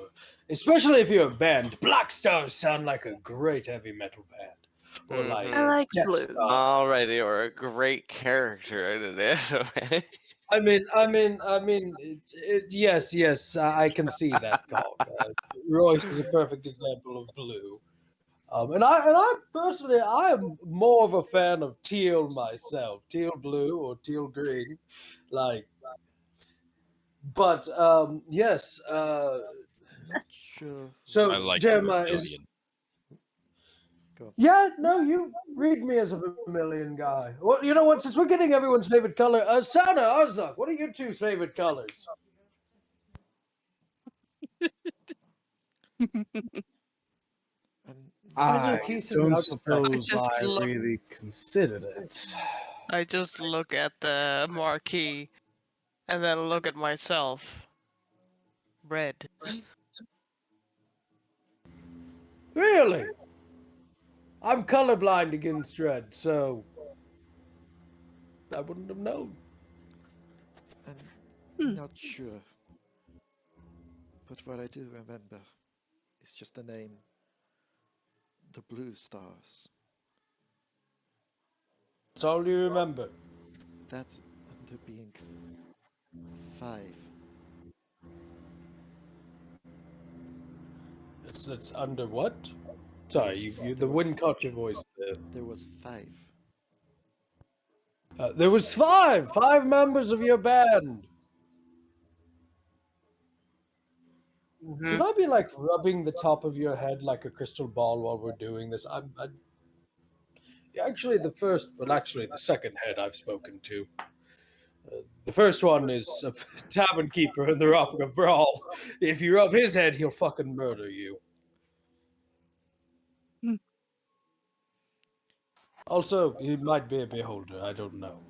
especially if you're a band, black stars sound like a great heavy metal band, or like I liked Death blue. Star. Alrighty, or a great character out of it. I mean, yes, I can see that, Cog. Royce is a perfect example of blue. And I personally, I am more of a fan of teal myself, teal blue or teal green, like. But yes. Not sure. So I like Jeremiah is. Vermilion. Go on. Yeah, no, you read me as a Vermilion guy. Well, you know what? Since we're getting everyone's favorite color, Sanna, Au-Zuk, what are your two favorite colors? I Marquis is don't out of practice. suppose just I look- really considered it. I just look at the marquee and then look at myself. Red. Really? I'm colorblind against red, so I wouldn't have known. I'm not sure. But what I do remember is just the name, the Blue Stars. That's all you remember. That's under being 5. It's under what? Sorry, the wind caught your voice there. There was 5. There was five members of your band. Should I be like rubbing the top of your head like a crystal ball while we're doing this? Actually the second head I've spoken to. The first one is a tavern keeper in the Raka Brawl. If you rub his head, he'll fucking murder you. Also, he might be a beholder. I don't know.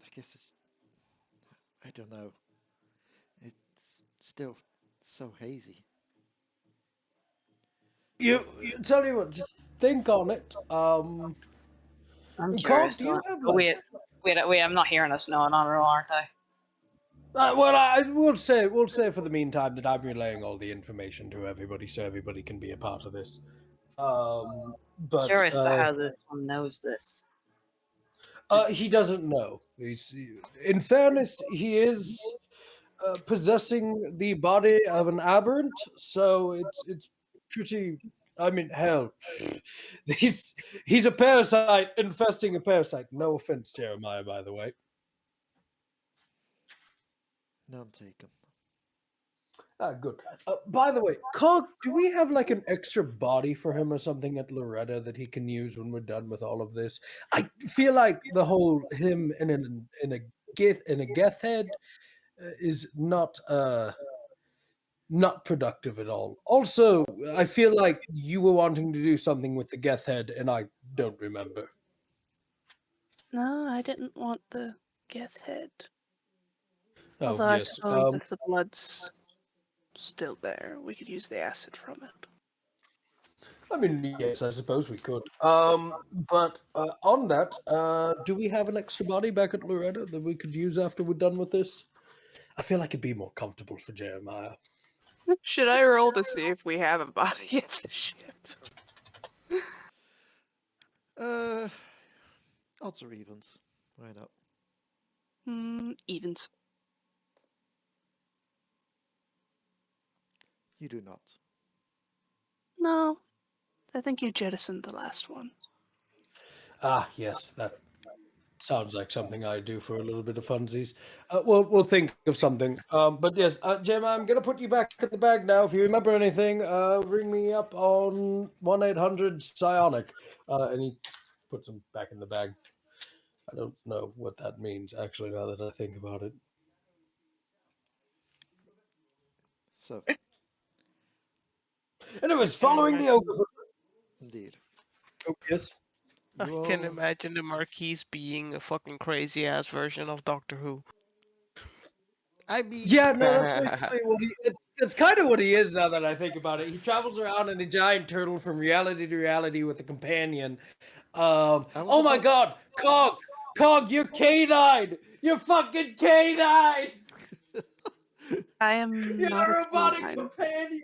I guess it's. I don't know. It's still so hazy. You tell you what, just think on it. I'm Carl, curious. do you have Oh, like? wait, I'm not hearing this. No, not at all, aren't I? Well, I will say for the meantime that I'm relaying all the information to everybody, so everybody can be a part of this. But Curious to how this one knows this. he doesn't know. In fairness, he is possessing the body of an aberrant, so it's pretty. I mean, hell, he's a parasite infesting a parasite. No offense, Jeremiah, by the way. None taken. Ah, good. By the way, Cog, do we have like an extra body for him or something at Loretta that he can use when we're done with all of this? I feel like the whole him in a geth head is not productive at all. Also, I feel like you were wanting to do something with the geth head, and I don't remember. No, I didn't want the Geth head. Oh, Although I yes. suppose if the blood's still there, we could use the acid from it. I mean, yes, I suppose we could. But on that, do we have an extra body back at Loretta that we could use after we're done with this? I feel like it'd be more comfortable for Jeremiah. Should I roll to see if we have a body at the ship? Odds or evens? Why not? Evens. You do not. No, I think you jettisoned the last one. Ah, yes, that sounds like something I do for a little bit of funsies. We'll think of something. But yes, Jeremiah, I'm gonna put you back in the bag now. If you remember anything, ring me up on 1-800-Psionic. And he puts him back in the bag. I don't know what that means, actually, now that I think about it. So, Anyways, following the ogre. indeed. Oh, yes. I You can all, imagine the Marquis being a fucking crazy ass version of Doctor Who. I mean, Yeah, no, that's basically what he. It's kind of what he is now that I think about it. He travels around in a giant turtle from reality to reality with a companion. Oh my God, Cog, you're canine. You're fucking canine. I am You're not a a robotic canine. companion.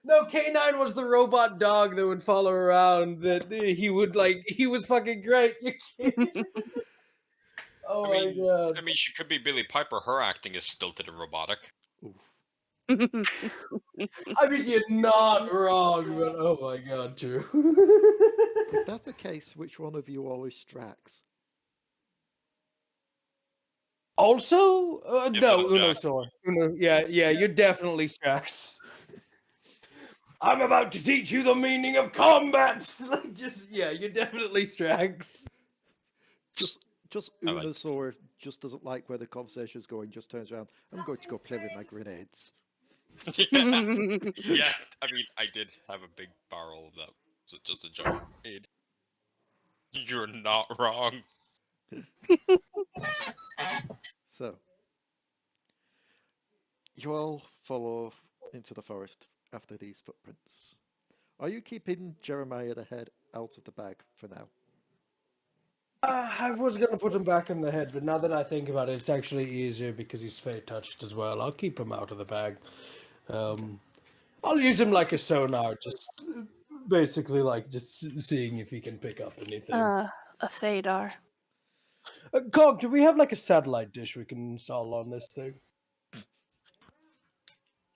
No, K9 was the robot dog that would follow around. That he would like. He was fucking great. You can't. Oh my God. I mean, she could be Billy Piper. Her acting is stilted and robotic. oof. I mean, you're not wrong, but oh my God, true. If that's the case, which one of you all is Strax? Also, It's no, all Jack. Unusor. Yeah, you're definitely Strax. I'm about to teach you the meaning of combat. Like, you're definitely Strax. Just I like it. Unusor just doesn't like where the conversation's going, just turns around. I'm going to go play with my grenades. Yeah, I mean, I did have a big barrel of that. So just a giant grenade. You're not wrong. So, you all follow into the forest after these footprints. Are you keeping Jeremiah the head out of the bag for now? I was gonna put him back in the head, but now that I think about it, it's actually easier because he's fate touched as well. I'll keep him out of the bag. I'll use him like a sonar, just basically like just seeing if he can pick up anything. A Thadar. Cog, do we have like a satellite dish we can install on this thing?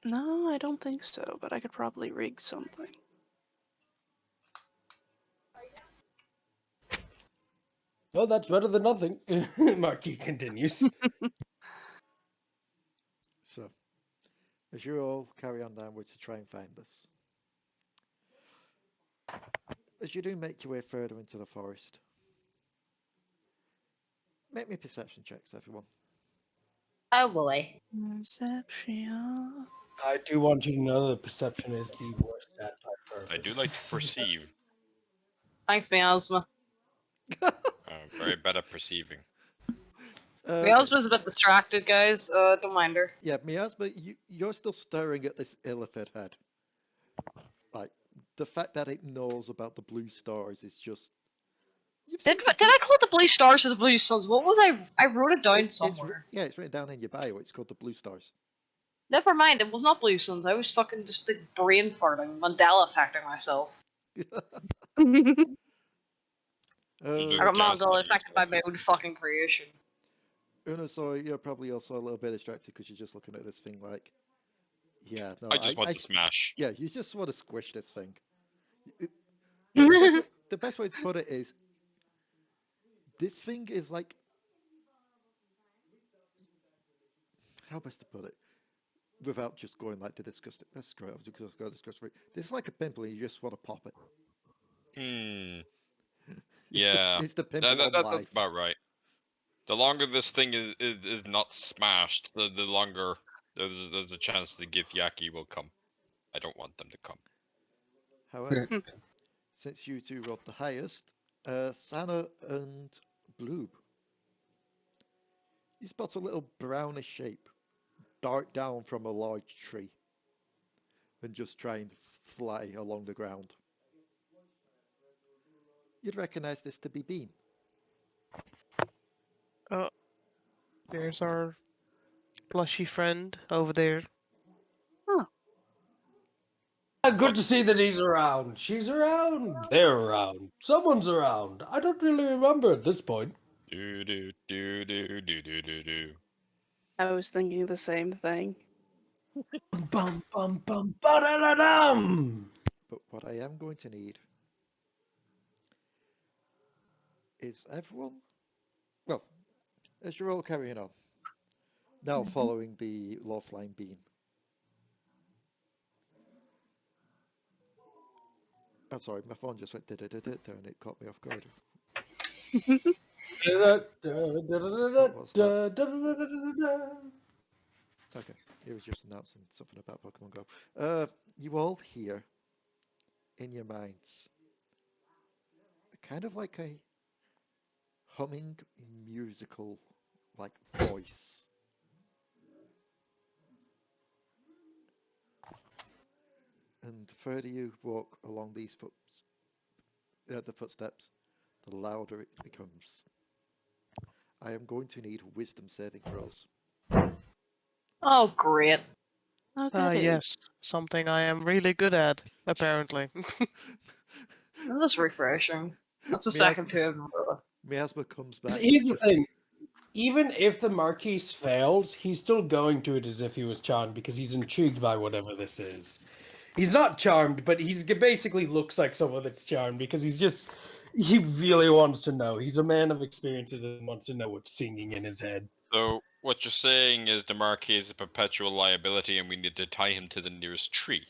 No, I don't think so, but I could probably rig something. Well, that's better than nothing. Marquis continues. So, as you all carry on downwards to try and find this, as you do make your way further into the forest, make me perception checks, everyone. Oh boy. Perception. I do want you to know that perception is the worst stat by purpose. I do like to perceive. Thanks, Miasma. Very bad at perceiving. Miasma's a bit distracted, guys. Don't mind her. Yeah, Miasma, you're still staring at this illithid head. Like, the fact that it knows about the blue stars is just... Did I call it the blue stars or the blue suns? What was I? I wrote it down somewhere. Yeah, it's written down in your bio. It's called the blue stars. Never mind, it was not blue suns. I was fucking just like brain farting, Mandela affecting myself. I got Mandela affected by my own fucking creation. Unusor, you're probably also a little bit distracted because you're just looking at this thing like, yeah, no, I just want to smash. Yeah, you just want to squish this thing. The best way to put it is, this thing is like, how best to put it, without just going like the disgusting. That's great. I was just going to discuss. This is like a pimple, and you just want to pop it. Yeah, it's the pimple on that's life. about right. The longer this thing is not smashed, the longer there's a chance the Giff Yaki will come. I don't want them to come. However, since you two rolled the highest, Sanna and Bloob, you spot a little brownish shape dart down from a large tree and just try and fly along the ground. You'd recognize this to be Bean. Oh, there's our plushy friend over there. Oh. Good to see that he's around. She's around. They're around. Someone's around. I don't really remember at this point. Do. I was thinking the same thing. Bum bum bum ba-da-da-dum. But what I am going to need is everyone, well, as you're all carrying on, now following the Loftline beam. I'm sorry, my phone just went da-da-da-da and it caught me off guard. Okay, it was just announcing something about Pokemon Go. You all hear in your minds a kind of like a humming musical like voice. And the further you walk along these the footsteps, the louder it becomes. I am going to need wisdom saving throws. Oh, great. Okay. Yes, something I am really good at, apparently. That's refreshing. That's the second two of them. Miasma comes back. Here's the thing. Even if the Marquis fails, he's still going to it as if he was charmed because he's intrigued by whatever this is. He's not charmed, but he basically looks like someone that's charmed because he really wants to know. He's a man of experiences and wants to know what's singing in his head. So what you're saying is the Marquis is a perpetual liability, and we need to tie him to the nearest tree.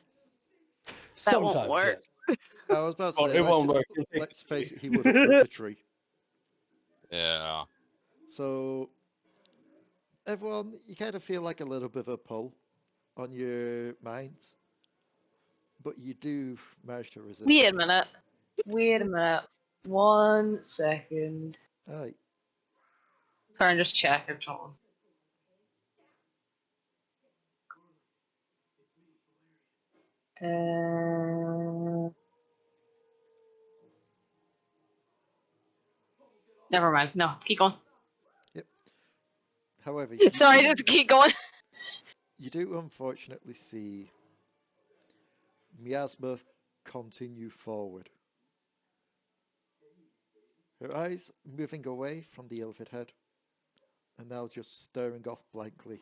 That won't Sometimes, work. yes. I was about to Well, say, it won't work. let's face it, he would uproot the tree. Yeah. So, everyone, you kind of feel like a little bit of a pull on your minds, but you do manage to resist Wait a it. minute. Wait a minute. 1 second. Aye. Sorry, just check or something. Never mind. No, keep going. Yep. However, Sorry, just keep going. you do unfortunately see Miasma continue forward. Her eyes moving away from the elephant head, and now just staring off blankly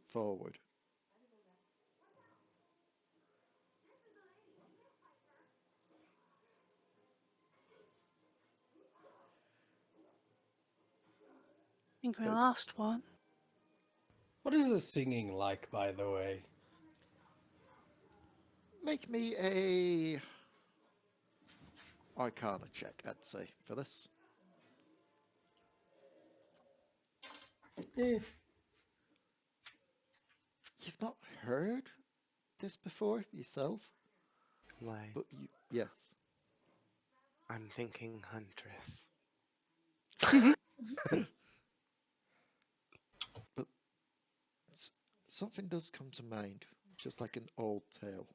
forward. I think we lost one. What is the singing like, by the way? Make me a Arcana check, I'd say, for this. Eh. You've not heard this before yourself, Why? but yes. I'm thinking huntress. But something does come to mind, just like an old tale.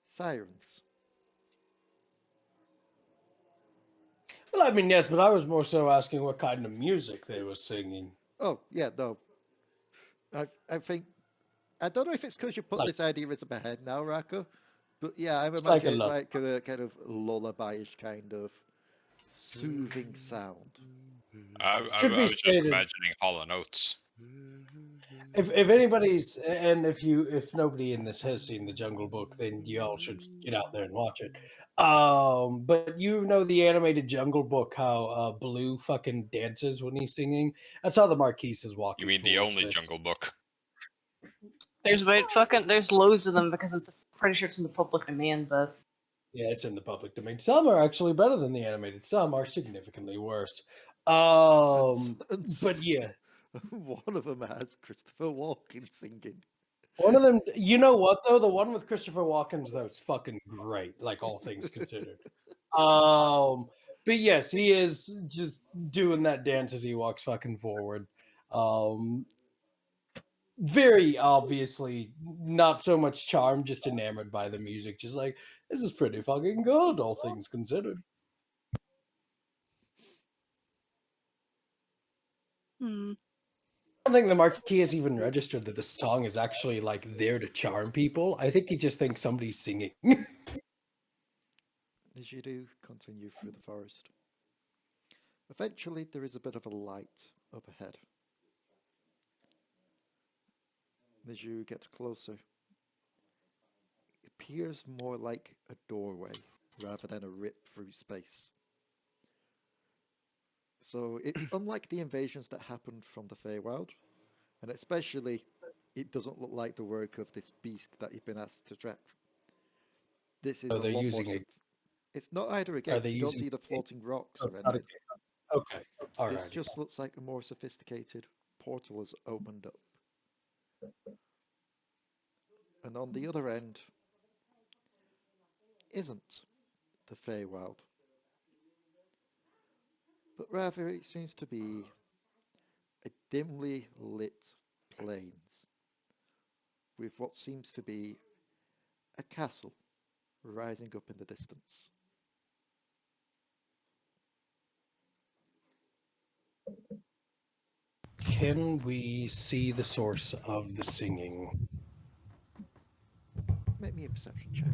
Sirens. Well, I mean, yes, but I was more so asking what kind of music they were singing. Oh, yeah, no. I think, I don't know if it's because you put Like- this idea into my head now, Raka, but yeah, I'm It's like a imagining lull. like a kind of lullaby-ish kind of soothing sound. I Should be was just stated- imagining Hollow Notes. If anybody's and if nobody in this has seen the Jungle Book, then you all should get out there and watch it. But you know the animated Jungle Book, how Blue fucking dances when he's singing. That's how the Marquis is walking. You mean the towards only this. Jungle Book? There's loads of them because it's pretty sure it's in the public domain, but Yeah, it's in the public domain. Some are actually better than the animated. Some are significantly worse. But yeah. One of them has Christopher Walken singing. One of them, you know what though? The one with Christopher Walken's though is fucking great, like all things considered. But yes, he is just doing that dance as he walks fucking forward. Very obviously not so much charmed, just enamored by the music, just like this is pretty fucking good, all things considered. Hmm. I don't think the Marquis has even registered that the song is actually like there to charm people. I think he just thinks somebody's singing. As you do continue through the forest, eventually there is a bit of a light up ahead. As you get closer, it appears more like a doorway rather than a rip through space. So it's unlike the invasions that happened from the Feywild, and especially it doesn't look like the work of this beast that you've been asked to track. This is Oh, a they're lot more. using a- It's not either a gate. they You don't using see the floating rocks or not a anything. Okay, all This right. just looks like a more sophisticated portal has opened up. And on the other end isn't. the Feywild, but rather it seems to be a dimly lit plains with what seems to be a castle rising up in the distance. Can we see the source of the singing? Make me a perception check.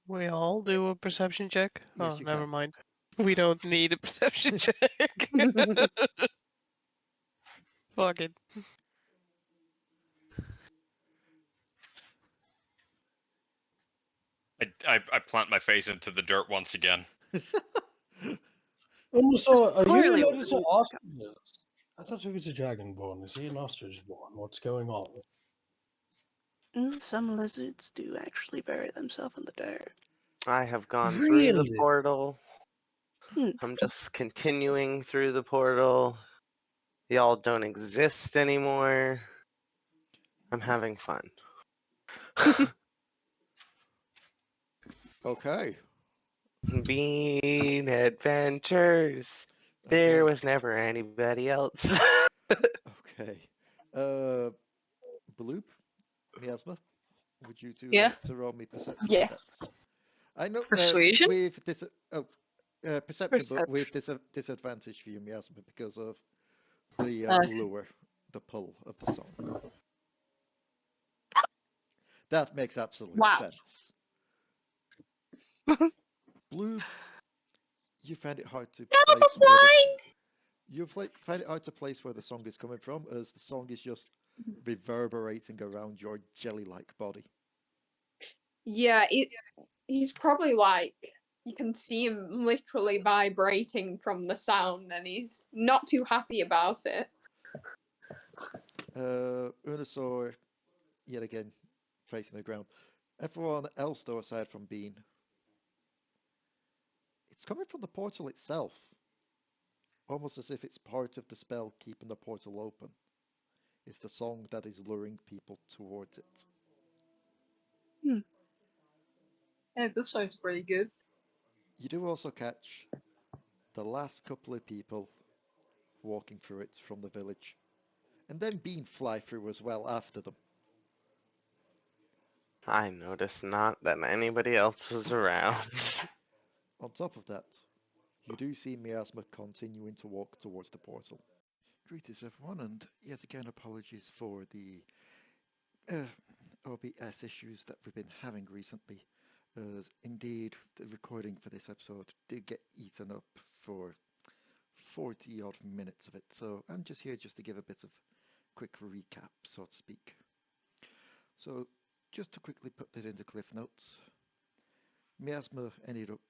We all do a perception check? Yes, Oh, you never can. mind. We don't need a perception check. Fuck it. I plant my face into the dirt once again. So, are you Clearly what related we to need to ostriches? I thought he was a dragonborn. Is he an ostrich-born? What's going on? Some lizards do actually bury themselves in the dirt. I have gone through the Really? portal. Hmm. I'm just continuing through the portal. Y'all don't exist anymore. I'm having fun. Okay. Bean adventures. There Okay. was never anybody else. Okay. Bloob, Miasma, would you two Yeah. like to roll me perception Yes. checks? I know Persuasion? with this perception, but with Perception. disadvantage for you, Miasma, because of the Okay. lure, the pull of the song. That makes absolute Wow. sense. Bloob, you find it hard to place where the find it hard to place where the song is coming from, as the song is just reverberating around your jelly-like body. Yeah, he's probably like, you can see him literally vibrating from the sound, and he's not too happy about it. Unusor, yet again, facing the ground. Everyone else, though, aside from Bean, it's coming from the portal itself, almost as if it's part of the spell keeping the portal open. It's the song that is luring people towards it. Yeah, this sounds pretty good. You do also catch the last couple of people walking through it from the village, and then Bean fly through as well after them. I noticed not that anybody else was around. On top of that, you do see Miasma continuing to walk towards the portal. Greetings everyone, and yet again apologies for the OBS issues that we've been having recently, as indeed the recording for this episode did get eaten up for 40 odd minutes of it, so I'm just here just to give a bit of quick recap, so to speak. So, just to quickly put that into Cliff Notes, Miasma ended up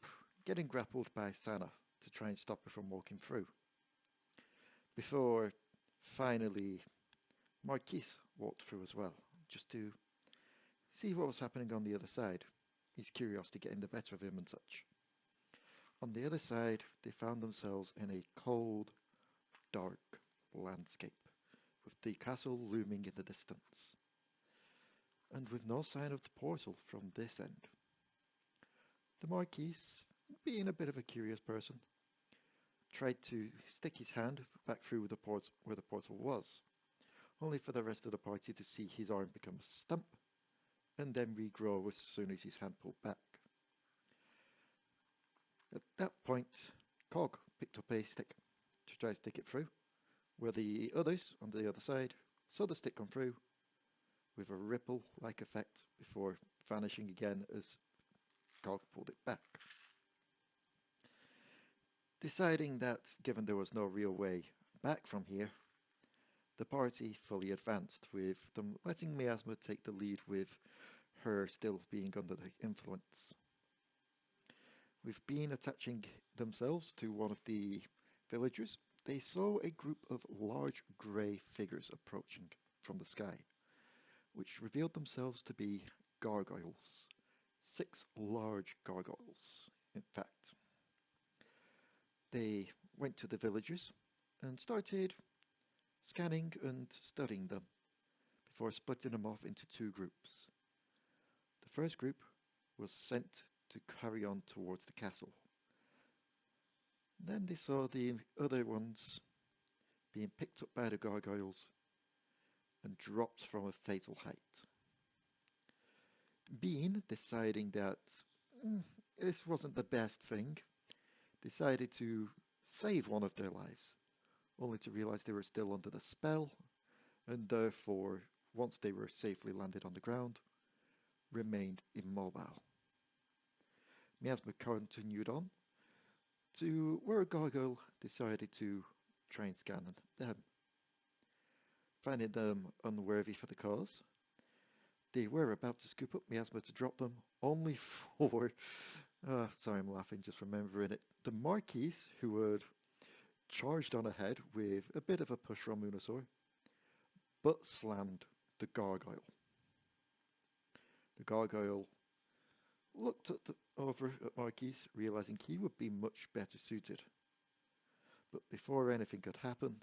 getting grappled by Sanna to try and stop her from walking through, before finally Marquis walked through as well, just to see what was happening on the other side, his curiosity getting the better of him and such. On the other side, they found themselves in a cold, dark landscape, with the castle looming in the distance, and with no sign of the portal from this end. The Marquis, being a bit of a curious person, tried to stick his hand back through the where the portal was, only for the rest of the party to see his arm become a stump, and then regrow as soon as his hand pulled back. At that point, Cog picked up a stick to try to stick it through, where the others on the other side saw the stick come through with a ripple-like effect before vanishing again as Cog pulled it back. Deciding that, given there was no real way back from here, the party fully advanced, with them letting Miasma take the lead with her still being under the influence. With Bean attaching themselves to one of the villagers, they saw a group of large grey figures approaching from the sky, which revealed themselves to be gargoyles. 6 large gargoyles, in fact. They went to the villagers and started scanning and studying them, before splitting them off into two groups. The first group was sent to carry on towards the castle. Then they saw the other ones being picked up by the gargoyles and dropped from a fatal height. Bean, deciding that this wasn't the best thing, decided to save one of their lives, only to realize they were still under the spell, and therefore, once they were safely landed on the ground, remained immobile. Miasma continued on to where a gargoyle decided to try and scan them. Finding them unworthy for the cause, they were about to scoop up Miasma to drop them, only for... sorry, I'm laughing just remembering it. The Marquis, who had charged on ahead with a bit of a push from Unusor, but slammed the gargoyle. The gargoyle looked over at Marquis, realizing he would be much better suited. But before anything could happen,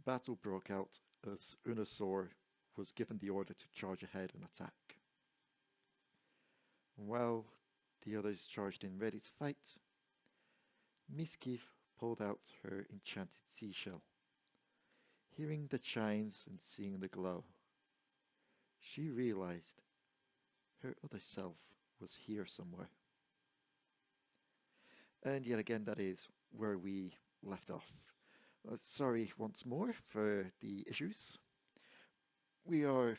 battle broke out as Unusor was given the order to charge ahead and attack. While the others charged in ready to fight, Misskiff pulled out her enchanted seashell. Hearing the chimes and seeing the glow, she realized her other self was here somewhere. And yet again, that is where we left off. Sorry once more for the issues. We are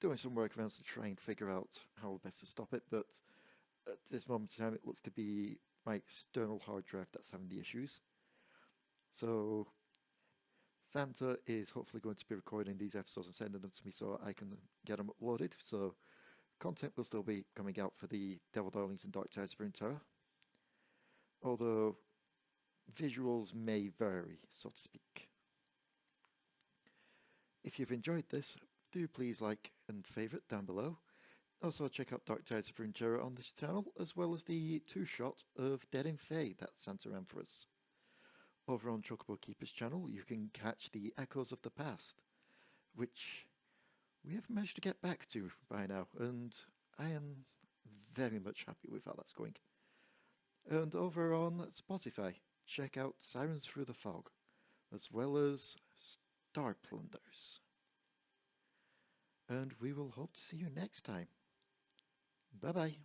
doing some workarounds to try and figure out how best to stop it, but at this moment in time it looks to be my external hard drive that's having the issues. So Santa is hopefully going to be recording these episodes and sending them to me so I can get them uploaded. So content will still be coming out for the Devil Darlings and Dark Tides of Runeterra, although visuals may vary, so to speak. If you've enjoyed this, do please like and favourite down below. Also check out Dark Tides of Runeterra on this channel, as well as the two-shot of Dead in Fae that Santa ran for us. Over on Chocobo Keeper's channel, you can catch the Echoes of the Past, which we have managed to get back to by now, and I am very much happy with how that's going. And over on Spotify, check out Sirens Through the Fog, as well as Star Plunders. And we will hope to see you next time. Bye bye.